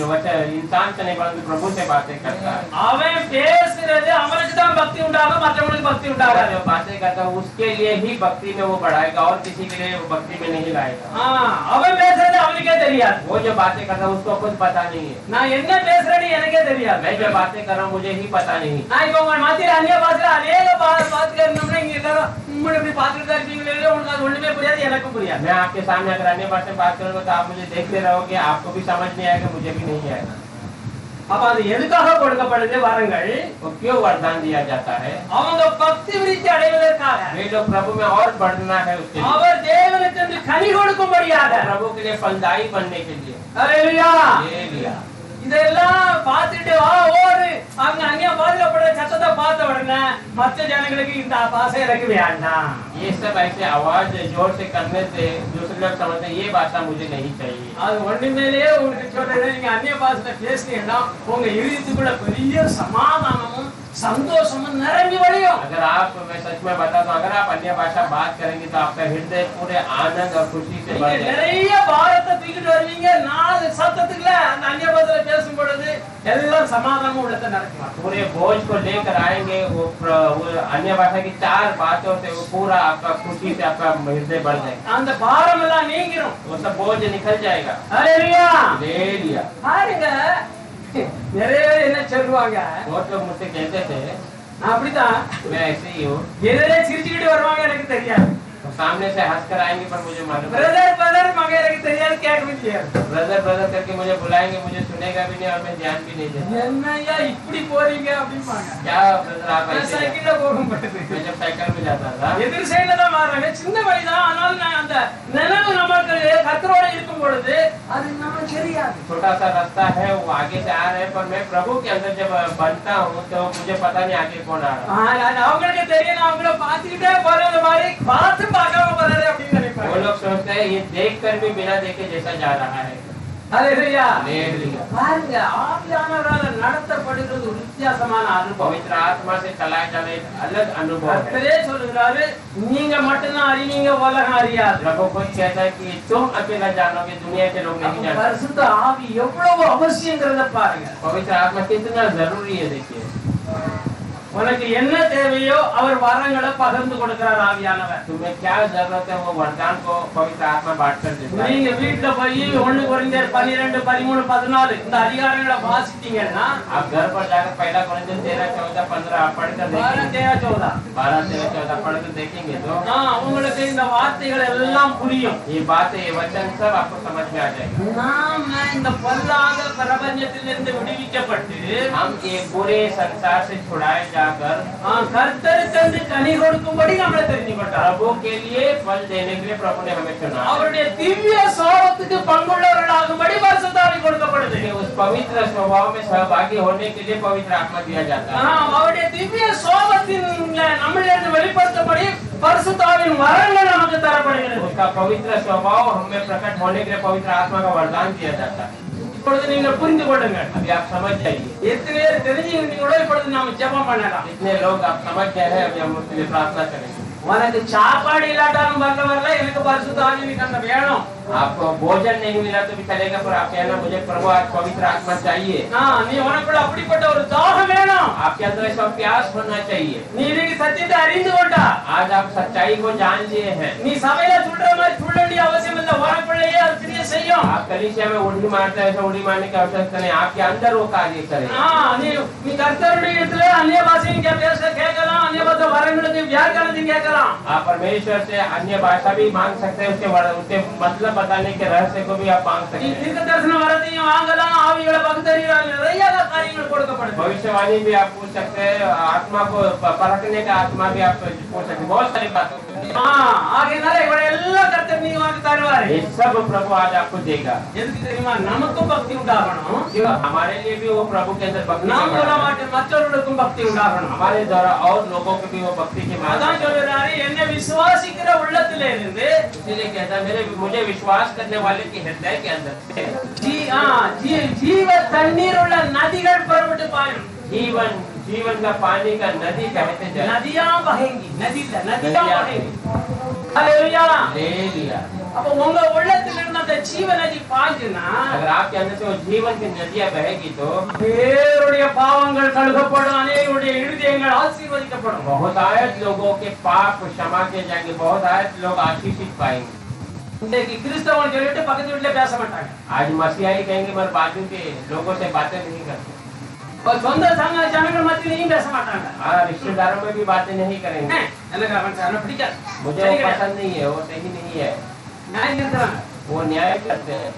इंसान से नहीं परंतु प्रभु से बातें करता है। அவன் பேசுறது அவனுக்கு தான் பக்தி உண்டாகும், மற்றவங்களுக்கு பக்தி உண்டாகாது. जो बातें करता है उसके लिए ही भक्ति में वो बढ़ाएगा और किसी के लिए वो भक्ति में नहीं लाएगा। அவன் பேசுறது அவனுக்கே தெரியாது. वो जो बातें करता है उसको खुद पता नहीं है। நான் என்ன பேசுறேன்னு எனக்கே தெரியாது. मैं जो बातें कर रहा हूँ मुझे ही पता नहीं। நான் இப்ப உங்க மத்தியில அந்நிய பாஷையில அநேக பாத்துட்டு இருந்தோம்னா இங்க எல்லாரும் உங்களை இப்படி பாத்துட்டு தான் இருக்கீங்களே, உங்களுக்கு அது ஒண்ணுமே புரியாது, எனக்கும் புரியாது. मैं आपके सामने अगर अन्य भाषा में बात करूंगा तो आप मुझे देखते रहोगे, आपको भी समझ नहीं आएगा, मुझे भी नहीं आएगा। அப்ப அது எதுக்காக கொடுக்கப்படுது வரங்கள்? तो क्यों वरदान दिया जाता है? அவங்க பக்தி விருத்தி அடைவதற்காக, वे लोग प्रभु में और बढ़ना है उसके लिए, அவர் தேவனுக்கு என்று கனி கொடுக்கும்படியாக. प्रभु के लिए फलदायी बनने के लिए। ஹல்லேலூயா. हालेलुया। இதெல்லாம் பார்த்துட்டு ஓடு அவங்க அந்நிய பாஷையில படுற சத்தத்தை பார்த்த உடனே மற்ற ஜனங்களுக்கு இந்த பாஷை எனக்கு வேண்டாம். ये सब ऐसे आवाज जोर से करने से दूसरे लोग समझते हैं ये भाषा मुझे नहीं चाहिए। அது ஒண்ணுமேலேயே உங்களுக்கு சொல்றேன், நீங்க அந்நிய பாஷையில பேசுனீங்கன்னா உங்க இருதயத்துக்குள்ள பெரிய சமாதானமும் சந்தோஷமும் நிரம்பி வழியும். अगर आप, मैं सच में बताता हूँ, अगर आप अन्य भाषा बात करेंगे तो आपका हृदय पूरे आनंद और खुशी से भर जाएगा। நிறைய பாரத்தை தூக்கிட்டு வருவீங்க. 4 சத்தத்துக்குள்ள அந்த அந்நிய பாஷையில பேசும் பொழுது எல்லாம் சமாதானமும் உள்ளத்தை நடக்கும். पूरे बोझ को लेकर आएंगे, वो अन्य भाषा की 4 बातों से वो पूरा आपका खुशी से आपका हृदय बढ़ जाएगा, அந்த பாரம் எல்லாம் நீங்கிரும். वो सब बोझ निकल जाएगा। ஹல்லேலூயா. हालेलुया। பாருங்க, நிறைய பேர் என்ன சொல்லுவாங்க, बहुत लोग मुझसे कहते थे நான் அப்படிதான் मैं ऐसे ही हूँ, எதிரே சிரிச்சுக்கிட்டு வருவாங்க, எனக்கு தெரியாது. तो सामने से हंस कर आएंगे पर मुझे मालूम है, பிரதர் பிரதர் மக எனக்கு தெரியாது, கேட்க முடியாது. ब्रदर ब्रदर करके मुझे बुलाएंगे, मुझे सुनेगा भी नहीं और मैं ध्यान भी नहीं देता। என்னய்யா இப்படி போறீங்க அப்படிம்பாங்க. क्या ब्रदर आप நான் ऐसे? சைக்கிள்ல போகும்போது मैं जब साइकिल में जाता था, எதிர் சைடுல தான் மாறாங்க, சின்ன வழிதான். ஆனால் நான் அந்த நினைவு நமக்கு கர்த்தரோட இருக்கும் பொழுது அது நமக்கு தெரியாது. छोटा सा रास्ता है, वो आगे से आ रहे हैं, पर मैं प्रभु के अंदर जब बनता हूँ तो मुझे पता नहीं आगे कौन आ रहा है। அவங்களுக்கு தெரியும், நான் அவங்கள பார்த்துக்கிட்டே போறது மாதிரி பார்த்து பார்க்காம போறாரு அப்படின்னு நினைப்பாங்க. वो लोग सोचते हैं ये देख कर भी बिना देखे जैसा जा रहा है। ஹல்லேலூயா. हालेलुया। பாருங்க, ஆவியானவரால நடத்தப்படுகிறது ஒரு வித்தியாசமான அனுபவம். पवित्र आत्मा से चलाए जाने एक अलग अनुभव है। கர்த்தரே சொல்லுகிறாரு, நீங்க மட்டும்தான் அறிவீங்க, உலகம் அறியாது. प्रभु खुद कहता है कि तुम अकेला जानोगे, दुनिया के लोग नहीं जानते। பரிசுத்த ஆவி எவ்வளவு அவசியங்கிறத பாருங்க. पवित्र आत्मा कितना जरूरी है देखिए। உனக்கு என்ன தேவையோ அவர் வரங்களை பகிர்ந்து கொடுக்கிறார் ஆவியானவர். तुम्हें क्या जरूरत है वो वरदान को पवित्र आत्मा बांट कर देता है। நீங்க வீட்டுல போய் 1 கொரிந்தியர் 12, 13, 14 இந்த அதிகாரங்களை வாசித்தீங்கன்னா आप घर पर जाकर पहला कोरिन्थियन 13, 14, 15 आप पढ़कर 12, देखेंगे, 13, 12, 13, 14 पढ़कर देखेंगे तो உங்களுக்கு இந்த வார்த்தைகள் எல்லாம் புரியும். ये बातें, ये वचन सब आपको समझ में आ जाएगा। நாம இந்த பொல்லாத பிரபஞ்சத்திலிருந்து விடுவிக்கப்பட்டு हम ये पूरे संसार से छुड़ाए जाकर கர்த்தருக்கு கனி கொடுக்கும்படி நம்மளை தெரிஞ்சுக்கிட்டார். प्रभु के लिए फल देने के लिए प्रभु ने हमें चुना। அவருடைய திவ்ய சுபாவத்துக்கு பங்குள்ளவர்களாகும்படி பரிசுத்த ஆவி கொடுக்கப்படுது. उस पवित्र स्वभाव में सहभागी होने के लिए पवित्र आत्मा दिया जाता है। அவருடைய திவ்ய சுபாவத்தின் நம்மளிலிருந்து வெளிப்படுத்தபடி பரிசுத்த ஆவியின் வரங்கள் நமக்கு தரப்படுகிறது. उसका पवित्र स्वभाव हमें प्रकट होने के लिए पवित्र आत्मा का वरदान दिया जाता है। இப்பொழுது நீங்க புரிந்து கொள்ளுங்க. अभी आप समझ जाइए। எத்தனை பேர் தெரிஞ்சுக்கிறீங்களோ இப்பொழுது நாம ஜெபம் பண்ணலாம். इतने लोग आप समझ गए हैं, अभी हम उसके लिए प्रार्थना करेंगे। உனக்கு சாப்பாடு இல்லாட்டாலும் வரல, எனக்கு பரிசுத்த ஆவி எனக்கு வேணும். आपको भोजन नहीं मिला तो भी चलेगा, पर आप कहना मुझे प्रभु आज पवित्र आत्मा चाहिए। நீ உனக்குள்ள அப்படிப்பட்ட ஒரு தாகம் வேணும். आपके अंदर ऐसा प्यास होना चाहिए। நீ இன்னைக்கு சத்தியத்தை அறிந்து கொண்டா, आज आप सच्चाई को जान लिए हैं, நீ சபையில சொல்ற மாதிரி சொல்ல வேண்டிய அவசியம் இல்ல, உனக்குள்ளேயே அது கிரியை செய்யும். आप कलीसिया में उड़ी मारते हैं, ऐसा उड़ी मारने की आवश्यकता नहीं, आपके अंदर वो कार्य करे। நீ கர்த்தருடைய இடத்துல அந்நிய பாஷையும் கேட்கலாம், அந்நிய பாஷை வரங்களுக்கு வியாக்கரணத்தையும் கேட்கலாம். आप परमेश्वर से अन्य भाषा भी मांग सकते हैं, उसके मतलब बताने के रहस्य को भी आप मांग நீ सकते हैं। தீர்க்க தரிசன வரத்தையும் வாங்கலாம், ஆவிகளை பகுத்தறிவால் நிறைய காரியங்கள் கொடுக்கப்படுது. भविष्यवाणी भी आप पूछ सकते हैं, आत्मा को परखने का आत्मा भी आप पूछ सकते हैं, बहुत सारी बातों। ஆகையினால இவரை எல்லாம் கர்த்தர் நீ வாங்கி தருவாரு. ये सब प्रभु आज आपको देगा। எதுக்கு தெரியுமா? நமக்கும் பக்தி உண்டாகணும், क्यों? हमारे लिए भी वो प्रभु के अंदर भक्ति நாம் का மூலமா மற்றவர்களுக்கும் பக்தி உண்டாகணும். हमारे द्वारा और लोगों को भी वो भक्ति की मांग அதான் சொல்றாரு, என்னை விசுவாசிக்கிற உள்ளத்திலே இருந்து, इसलिए कहता है मुझे विश्वास करने वाले के हृदय के अंदर ஜீவ தண்ணீர் உள்ள நதிகள் புறப்பட்டு பாயும். जीवन का पानी का नदी कहते जाए, नदियां बहेंगी, नदियां बहेंगी। हालेलुया। हालेलुया। அப்ப உங்க உள்ளத்துல இருந்து அந்த ஜீவ நதி பாய்ஞ்சுனா, अगर आपके अंदर से वो जीवन की नदियां बहेगी तो பேருடைய பாவங்கள் கழுவப்படும், அநேகருடைய இருதயங்கள் ஆசீர்வதிக்கப்படும். बहुतायत लोगों के पाप क्षमा किए जाएंगे, बहुतायत लोग आशीषित पाएंगे। இன்னைக்கு கிறிஸ்தவன் சொல்லிட்டு பக்கத்து வீட்டுல பேச மாட்டாங்க. आज मसीहाई कहेंगे मगर बाजू के लोगों से बातें नहीं करते, और சொந்த ஜனங்கள் மத்தியிலையும் பேச மாட்டாங்க. रिश्तेदारों में भी बातें नहीं करेंगे। எனக்கு அவன் சார் பிடிக்காது, मुझे वो पसंद नहीं है, वो सही नहीं है, நான் இருக்கிறாங்க. वो न्याय करते हैं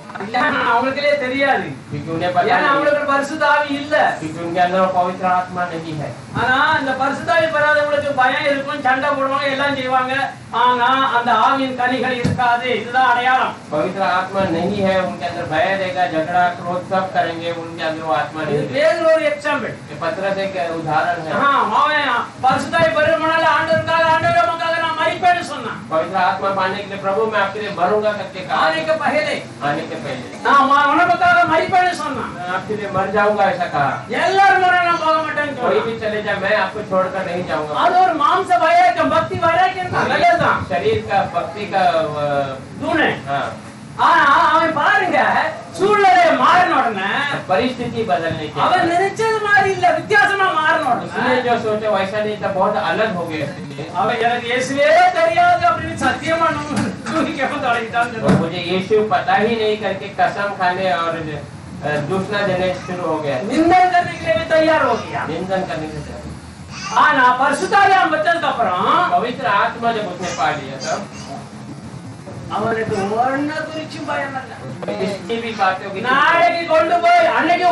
அவங்களுக்கே தெரியாது, क्योंकि उन्हें पता ஏன்னா नहीं, அவங்களுக்கு பரிசுத்த ஆவி இல்ல. क्योंकि उनके अंदर वो पवित्र आत्मा नहीं है। ஆனா இந்த பரிசுத்த ஆவி பெறாதவங்களுக்கு பயம் இருக்கும், சண்டை போடுவாங்க, எல்லாம் செய்வாங்க. ஆனா அந்த ஆவியின் கனிகள் இருக்காது. இதுதான் அடையாளம். पवित्र आत्मा नहीं है, उनके अंदर भय रहेगा, झगड़ा क्रोध सब करेंगे, उनके अंदर वो आत्मा இது नहीं है। வேறு ஒரு எக்ஸாம்பிள். पत्रस एक उदाहरण है। அவன் பரிசுத்த ஆவி பெறுமானால ஆண்டவருக்காக உமக்காக நான் மரிப்பேன்னு சொன்னான். पवित्र आत्मा पाने के लिए प्रभु मैं आपके लिए मरूंगा करके कहा, ஆने के पहले आने के पहले நான் உனக்காக மரிப்பேன்னு சொன்னான். मैं आपके लिए मर जाऊंगा ऐसा कहा, எல்லாரும் முறை நான் போக மாட்டேன்னு कोई சொன்னான். भी चले जाए मैं आपको छोड़कर नहीं जाऊंगा। அது ஒரு மாம்ச வைராக்கியம், பக்தி வைராக்கியம் தான், நல்லதுதான். शरीर का भक्ति का தூணு. हाँ, ஆனா அவன் பாருங்க, சூழ்நிலை மாறின உடனே परिस्थिति बदलने के அவன் நினைச்சது மாதிரி இல்ல, வித்தியாசமா மாறின उसने உடனே जो सोचा वैसा नहीं था, बहुत अलग हो गए। அவன் எனக்கு இயேசுவே தெரியாது அப்படின்னு சத்தியமா தூக்கிக்க தொடங்கிட்டான். और मुझे यीशु पता ही नहीं करके कसम खाने और दूसरा देने शुरू हो गया, நிந்தன் करने के लिए भी तैयार हो गया. निंदन करने के लिए। ஆனா பரிசுத்தாவி அவன் பெற்றதுக்கு அப்புறம் पवित्र आत्मा जब उसने पा लिया तब அவனுக்கு ஒன்ன குறிச்சும் பயம் இல்ல. इसकी भी बातों की நாளைக்கு கொண்டு போய் அன்னைக்கு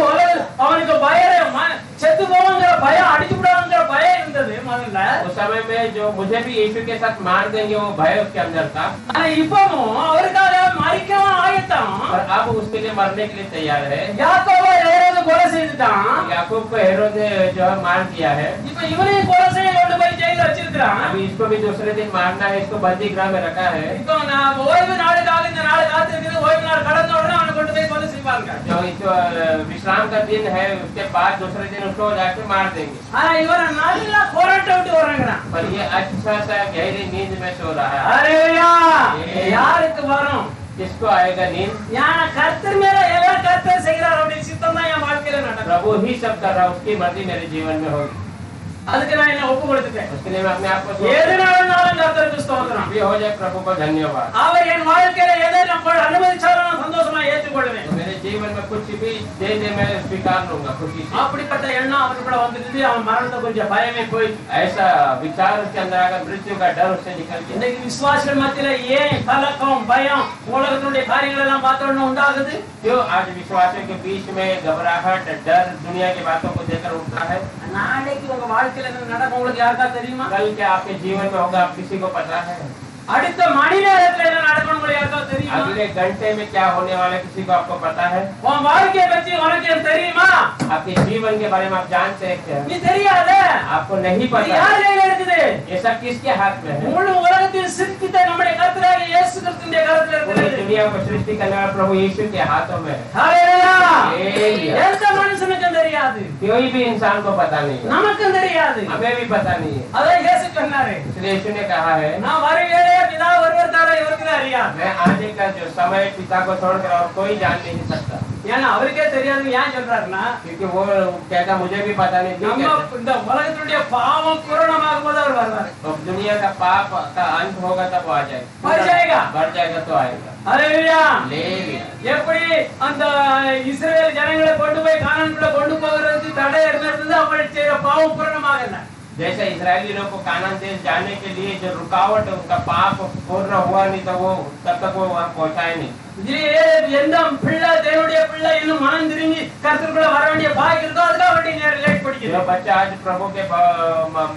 அவனுக்கு பயம், செத்து போவாங்கிற பயம், அடிச்சு விடாங்கிற பயம் இருந்தது முதல்ல. उस समय में जो मुझे भी यीशु के साथ मार देंगे वो भय उसके अंदर था, ஆனா இப்பவும் அவருக்காக மரிக்கவும் ஆயத்தம். और अब उसके लिए मरने के लिए तैयार है। யாக்கோபை ஏரோது கொலை செய்துட்டான். याकूब को हेरोद ने जो है मार दिया है, இப்ப இவனையும் கொலை செய்ய கொண்டு போய் ஜெயில வச்சிருக்கான். अभी इसको भी दूसरे दिन मारना है, इसको बंदी गृह में रखा है। இப்போ நான் ஓய்வு நாளுக்காக இந்த நாள் காத்திருக்குது, ஓய்வு நாள் கடந்த உடனே அவனை கொண்டு போய் கொலை செய்வாங்க. जो इस विश्राम का दिन है उसके बाद दूसरे दिन उसको जाके मार देंगे, ஆனா இவன் நல்லா போராட்ட விட்டு வர்றாங்கறான். पर ये अच्छा सा गहरी नींद में सो रहा है। ஹalleluya. யாருக்கு வரும்? किसको आएगा नींद? ஞான கர்த்தர் மேல எல்லாம் கர்த்தர் செய்கிறார், அப்படி சித்தம் தான் என் வாழ்க்கையில நடக்கும். प्रभु ही सब कर रहा है, उसकी मर्जी मेरे जीवन में होगी। அதுக்கு நான் என்ன ஒப்பு கொடுத்துட்டேன். उसके लिए मैं अपने आप को எதுனாலும் கர்த்தருக்கு ஸ்தோத்திரம். भी हो जाए, प्रभु को धन्यवाद। அவர் என் வாழ்க்கையில எதை நம்ம அனுமதிச்சாலும் நான் சந்தோஷமா ஏற்றுக்கொள்வேன். मेरे जीवन में कुछ भी दे दे मैं स्वीकार लूंगा खुशी से। அப்படிப்பட்ட எண்ணம் அவனுக்குள்ள வந்துட்டு அவன் மரணத்தை கொஞ்சம் பயமே போயிடுச்சு. ऐसा विचार उसके अंदर आकर मृत्यु का डर उससे निकल गया। இன்னைக்கு விசுவாசிகள் மத்தியில ஏன் கலக்கம், பயம், உலகத்தினுடைய காரியங்கள் எல்லாம் பார்த்த உடனே உண்டாகுது? क्यों आज विश्वासियों के बीच में घबराहट, डर, दुनिया की बातों को देकर उठता है? நாளைக்கு உங்க வாழ்க்கையில என்ன நடக்கும் உங்களுக்கு யாருக்கா தெரியுமா? कल क्या आपके जीवन में होगा, आप किसी को पता है? அடுத்த மணி நேரத்துல என்ன நடக்கும் உங்களுக்கு யாருக்கா தெரியுமா? अगले घंटे में क्या होने वाला है किसी को आपको पता है? உன் வாழ்க்கையை பத்தி உனக்கு தெரியுமா? आपके जीवन के बारे में आप जानते हैं क्या? நீ தெரியாத. आपको नहीं இது पता। யார் கையில இருக்குது? ये सब किसके हाथ में है? முழு உலகத்தின் சிருஷ்டித்த நம்முடைய கர்த்தராகிய இயேசு கிறிஸ்துவின் கரத்துல पूरी இருக்குது. दुनिया को सृष्टि करने वाला प्रभु यीशु के हाथों में है। ஹalleluya. हालेलुया। எந்த மனுஷனுக்கும் தெரியாது, कोई भी इंसान को पता नहीं है, நமக்கும் தெரியாது. हमें भी पता नहीं है। அதான் இயேசு சொன்னாரு, इसलिए यीशु ने कहा है, நான் வருவேளே பிதா ஒருவர் தவிர இவருக்கு தான் அறியாது. मैं आने का जो समय पिता को छोड़कर और कोई जान नहीं सकता। ஏன்னா அவருக்கே தெரியாது ஏன் சொல்றாருன்னா क्योंकि वो कहता मुझे भी पता नहीं थी நம்ம இந்த உலகத்துடைய பாவம் பூரணமாகும் போது அவர் வருவார் तो दुनिया का पाप का अंत होगा तब वो आ जाएगा बढ़ जाएगा तो आएगा ஹalleluya लेविया எப்படி அந்த இஸ்ரவேல் ஜனங்களை கொண்டு போய் கானானுக்குள்ள கொண்டு போகிறதுக்கு தடை இருந்தது அவர்கள் செய்த பாவம் பூரணமாகல जैसे इस्राएली लोग को कानान देश जाने के लिए जो रुकावट उनका पाप पूर्ण हुआ नहीं तो वो तब तक वो वहां पहुंचाए नहीं எந்த பிள்ளை தேவனுடைய பிள்ளை இன்னும் மனம் திரும்பி கர்த்தருக்குள்ள வர வேண்டிய பாக்கியம் இருக்கோ அதுக்காக வேண்டிய நேரம் லேட் படிக்குது जो बच्चा आज प्रभु के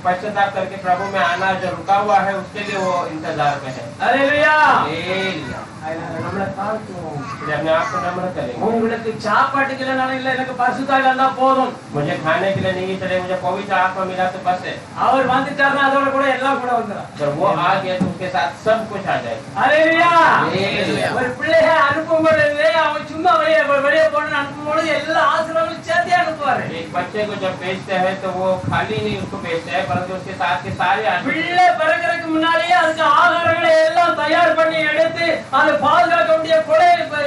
पश्चाताप करके प्रभु में आना जो रुका हुआ है उसके लिए वो इंतजार में है ஹalleluya हालेलुया நம்மள தாழ்த்துவோம் अपने आप को नम्र करेंगे உங்களுக்கு சாப்பாட்டுக்கு இல்லனாலும் இல்ல எனக்கு பரிசுத்தாவி வந்தா போதும் मुझे खाने के लिए नहीं चले मुझे पवित्र आत्मा मिला तो बस है அவர் வந்துட்டாருன்னா அதோட கூட எல்லாம் கூட வந்துரும் जब वो आ गया तो उसके साथ सब कुछ आ जाएगा ஹalleluya हालेलुया ஒரு பிள்ளையை அனுப்பும் பொழுது அவன் சும்மா வெளியே போன்னு அனுப்பும் பொழுது எல்லா ஆசீர்வாதங்களும் சேர்த்து அனுப்புவாரு एक बच्चे को जब भेजते हैं तो वो खाली नहीं उसको भेजते हैं परंतु उसके साथ के सारे பிள்ளை பிறக்கிறதுக்கு முன்னாடியே அதுக்கு ஆகாரங்களை எல்லாம் தயார் பண்ணி எடுத்து அது பாதுகாக்க வேண்டிய கொடை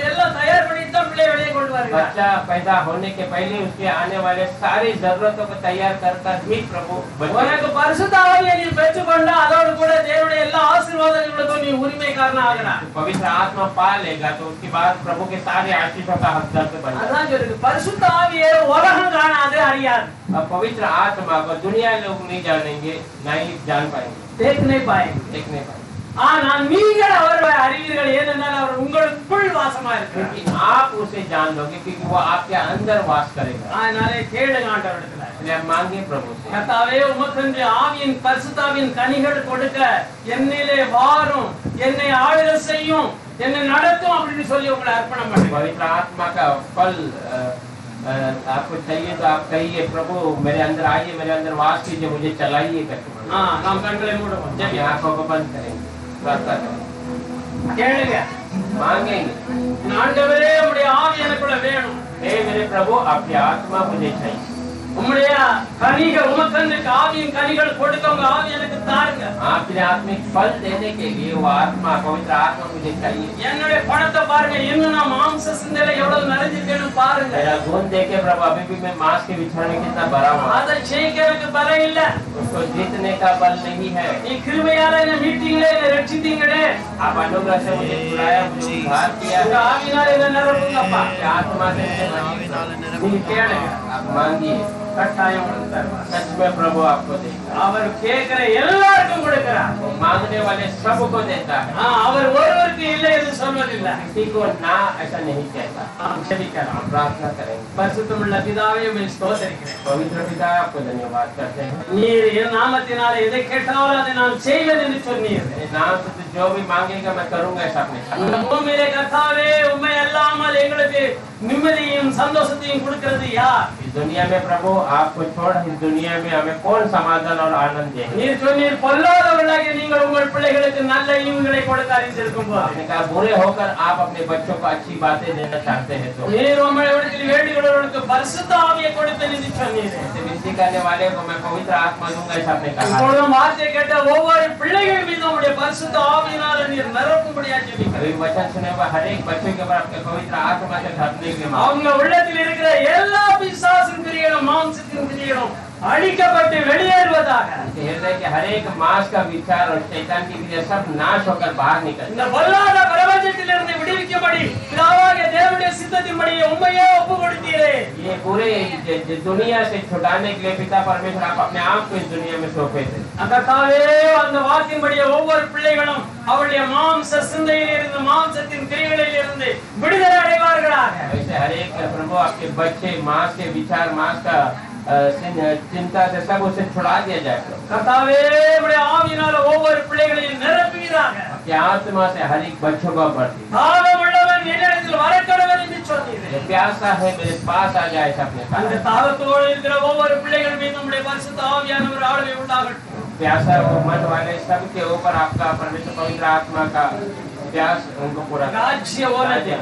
எல்லாம் தயார் பண்ணிட்டு தான் பிள்ளையை வெளியே கொண்டு வருவார் बच्चा पैदा होने के पहले उसके आने वाले सारी जरूरतों को तैयार कर ही प्रभु உனக்கு பரிசுத்த ஆவியை நீ பெற்றுக்கொண்டா அதோடு கூட தேவனுடைய எல்லா ஆசீர்வாதங்களுக்கும் நீ உரிமைக்காரன் ஆகிறாய் पवित्र आत्मा पा लेगा तो उसके बाद प्रभु के सारे आशीषों का हकदार बन जाएगा அதான் சொல்லுது பரிசுத்த ஆவியை உலகம் காணாது அறியாது अब पवित्र आत्मा को दुनिया लोग नहीं जानेंगे ना ही जान पाएंगे देख नहीं पाएंगे देख नहीं पाएंगे ஆனால் நீங்கள் அவரை அறிவீர்கள் ஏனென்றால் அவர் உங்களுக்குள் வாசமா இருக்கிறார் क्योंकि आप उसे जान लोगे क्योंकि वो आपके अंदर वास करेगा அதனாலே கேளுங்க ஆண்டவரிடத்துல इसलिए आप मांगे प्रभु से கர்த்தாவே உமக்கு ஆவியின் பரிசுத்தாவின் கனிகள் கொடுக்க என்னிலே வாரும் என்னை ஆளுகை செய்யும் என்னை நடத்தும் அப்படின்னு சொல்லி உங்களை அர்ப்பணம் பண்ணுங்க पवित्र आत्मा का फल आपको चाहिए तो आप कहिए प्रभु मेरे अंदर आइए मेरे अंदर वास कीजिए मुझे चलाइए करके நாம் கண்களை மூடுவோம் जब आंखों को बंद करेंगे प्रार्थना करेंगे கேளுங்க मांगेंगे ஆண்டவரே உம்முடைய ஆவி எனக்குள்ள வேணும் हे मेरे प्रभु आपकी आत्मा मुझे चाहिए உம்முடைய கனிகள் உமக்கு ஆவியின் கனிகள் கொடுக்க உங்க ஆவி எனக்கு தாருங்க आपके आत्मिक फल देने के लिए वो आत्मा पवित्र आत्मा मुझे चाहिए என்னுடைய பணத்தை பாருங்க இன்னும் நான் மாம்ச சிந்தையில எவ்வளவு நிறைஞ்சிருக்கேன்னு பாருங்க मेरा गुण देखे प्रभु अभी भी मैं मांस के बिछाने में कितना भरा हुआ அதை ஜெயிக்கிறதுக்கு பலம் இல்ல उसको जीतने का बल नहीं है நீ கிருபையால என்ன மீட்டீங்களே என்ன ரட்சித்தீங்களே आप अनुग्रह से मुझे छुड़ाया मुझे उद्धार किया உங்க ஆவினால என்ன நிரப்புங்கப்பா आत्मा से நீ கேளுங்க आप मांगिए கட்டாயம் உங்களுக்கு தருவார் सच में प्रभु आपको देगा அவர் கேட்கிற எல்லாருக்கும் கொடுக்கிறார் वो मांगने वाले सबको देता है அவர் ஒருவருக்கு இல்லை என்று சொல்வதில்லை किसी को ना ऐसा नहीं कहता ஜெபிக்கலாம் हम प्रार्थना करेंगे பரிசுத்தமுள்ள பிதாவே உம்மை ஸ்தோத்திரிக்கிறேன் पवित्र पिता आपको धन्यवाद करते हैं நீர் என் நாமத்தினாலே எதை கேட்டாலும் அதை நான் செய்வேன் என்று சொன்னீர் इस नाम से तो जो भी मांगेगा मैं करूंगा ऐसा अपने साथ இந்த பூமியிலே கர்த்தாவே உம்மை அல்லாமல் எங்களுக்கு நிம்மதியும் சந்தோஷத்தையும் கொடுக்கிறது யார் इस दुनिया में प्रभु आपको छोड़ इस दुनिया में हमें कौन समाधान और आनंद देगा நீர் சொன்னீர் பொல்லாதவர்களாகிய நீங்கள் உங்கள் பிள்ளைகளுக்கு நல்ல ஈவுகளை கொடுக்க அறிந்திருக்கும் போது आपने कहा बुरे होकर आप अपने बच्चों को अच्छी बातें देना चाहते हैं तो நீர் உம்மிடத்தில் வேண்டியவர்களுக்கு பரிசுத்த ஆவியை கொடுத்து என்று சொன்னீர் विनती करने वाले को मैं पवित्र आत्मा दूंगा ऐसा आपने कहा இப்பொழுதும் வார்த்தை கேட்ட ஒவ்வொரு பிள்ளைகள் மீதும் உம்முடைய பரிசுத்த ஆவியினால நீர் நிரப்பும்படியா ஜெபிக்கிறேன் अभी वचन सुने हुए हर एक बच्चे के ऊपर आपके पवित्र आत्मा से ढकने के लिए அவங்க உள்ளத்தில் இருக்கிற எல்லா பிசாசின் கிரியைகளும் மாம்சத்தின் கிரியைகளும் அழிக்கப்பட்டு வெளியேறுவதாக हृदय के हर एक मांस का विचार और शैतान की क्रिया सब नाश होकर बाहर निकल இந்த பொல்லாத பிரபஞ்சத்திலிருந்து விடுவிக்கும்படி பிதாவாகிய தேவனுடைய சித்தத்தின்படி உம்மையே ஒப்பு கொடுத்தீரே ये पूरे दुनिया से छुड़ाने के लिए पिता परमेश्वर आप अपने आप को इस दुनिया में सौंपे थे கர்த்தாவே அந்த வாக்கின்படி ஒவ்வொரு பிள்ளைகளும் அவருடைய மாம்ச சிந்தையிலிருந்து மாம்சத்தின் கிரியைகளிலிருந்து விடுதலை அடைவார்களாக वैसे हर एक प्रभु आपके बच्चे मांस के विचार मांस का चिंता से सब उसे छुड़ा दिया जाए கர்த்தாவே உம்முடைய ஆவியினால ஒவ்வொரு பிள்ளைகளையும் நிரப்புவீராக आपकी आत्मा से हर एक बच्चों को भरती தாகமுள்ளவன் என்னிடத்தில் வரக்கடவன் என்று சொன்னீரே जो प्यासा है मेरे पास आ जाए ऐसा अपने அந்த पास தாகத்தோடு இருக்கிற ஒவ்வொரு பிள்ளைகள் மீதும் உம்முடைய பரிசுத்த ஆவியானவர் ஆளுகை உண்டாகட்டும் प्यासा वो मन वाले सब के ऊपर आपका परमेश्वर पवित्र आत्मा का प्यास उनको पूरा कर। ராஜ்ய ஓலத்தை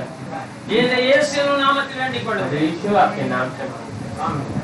இந்த இயேசுவின் நாமத்தில் வேண்டிக் கொள்ளுகிறேன் यीशु आपके नाम से ஆமென்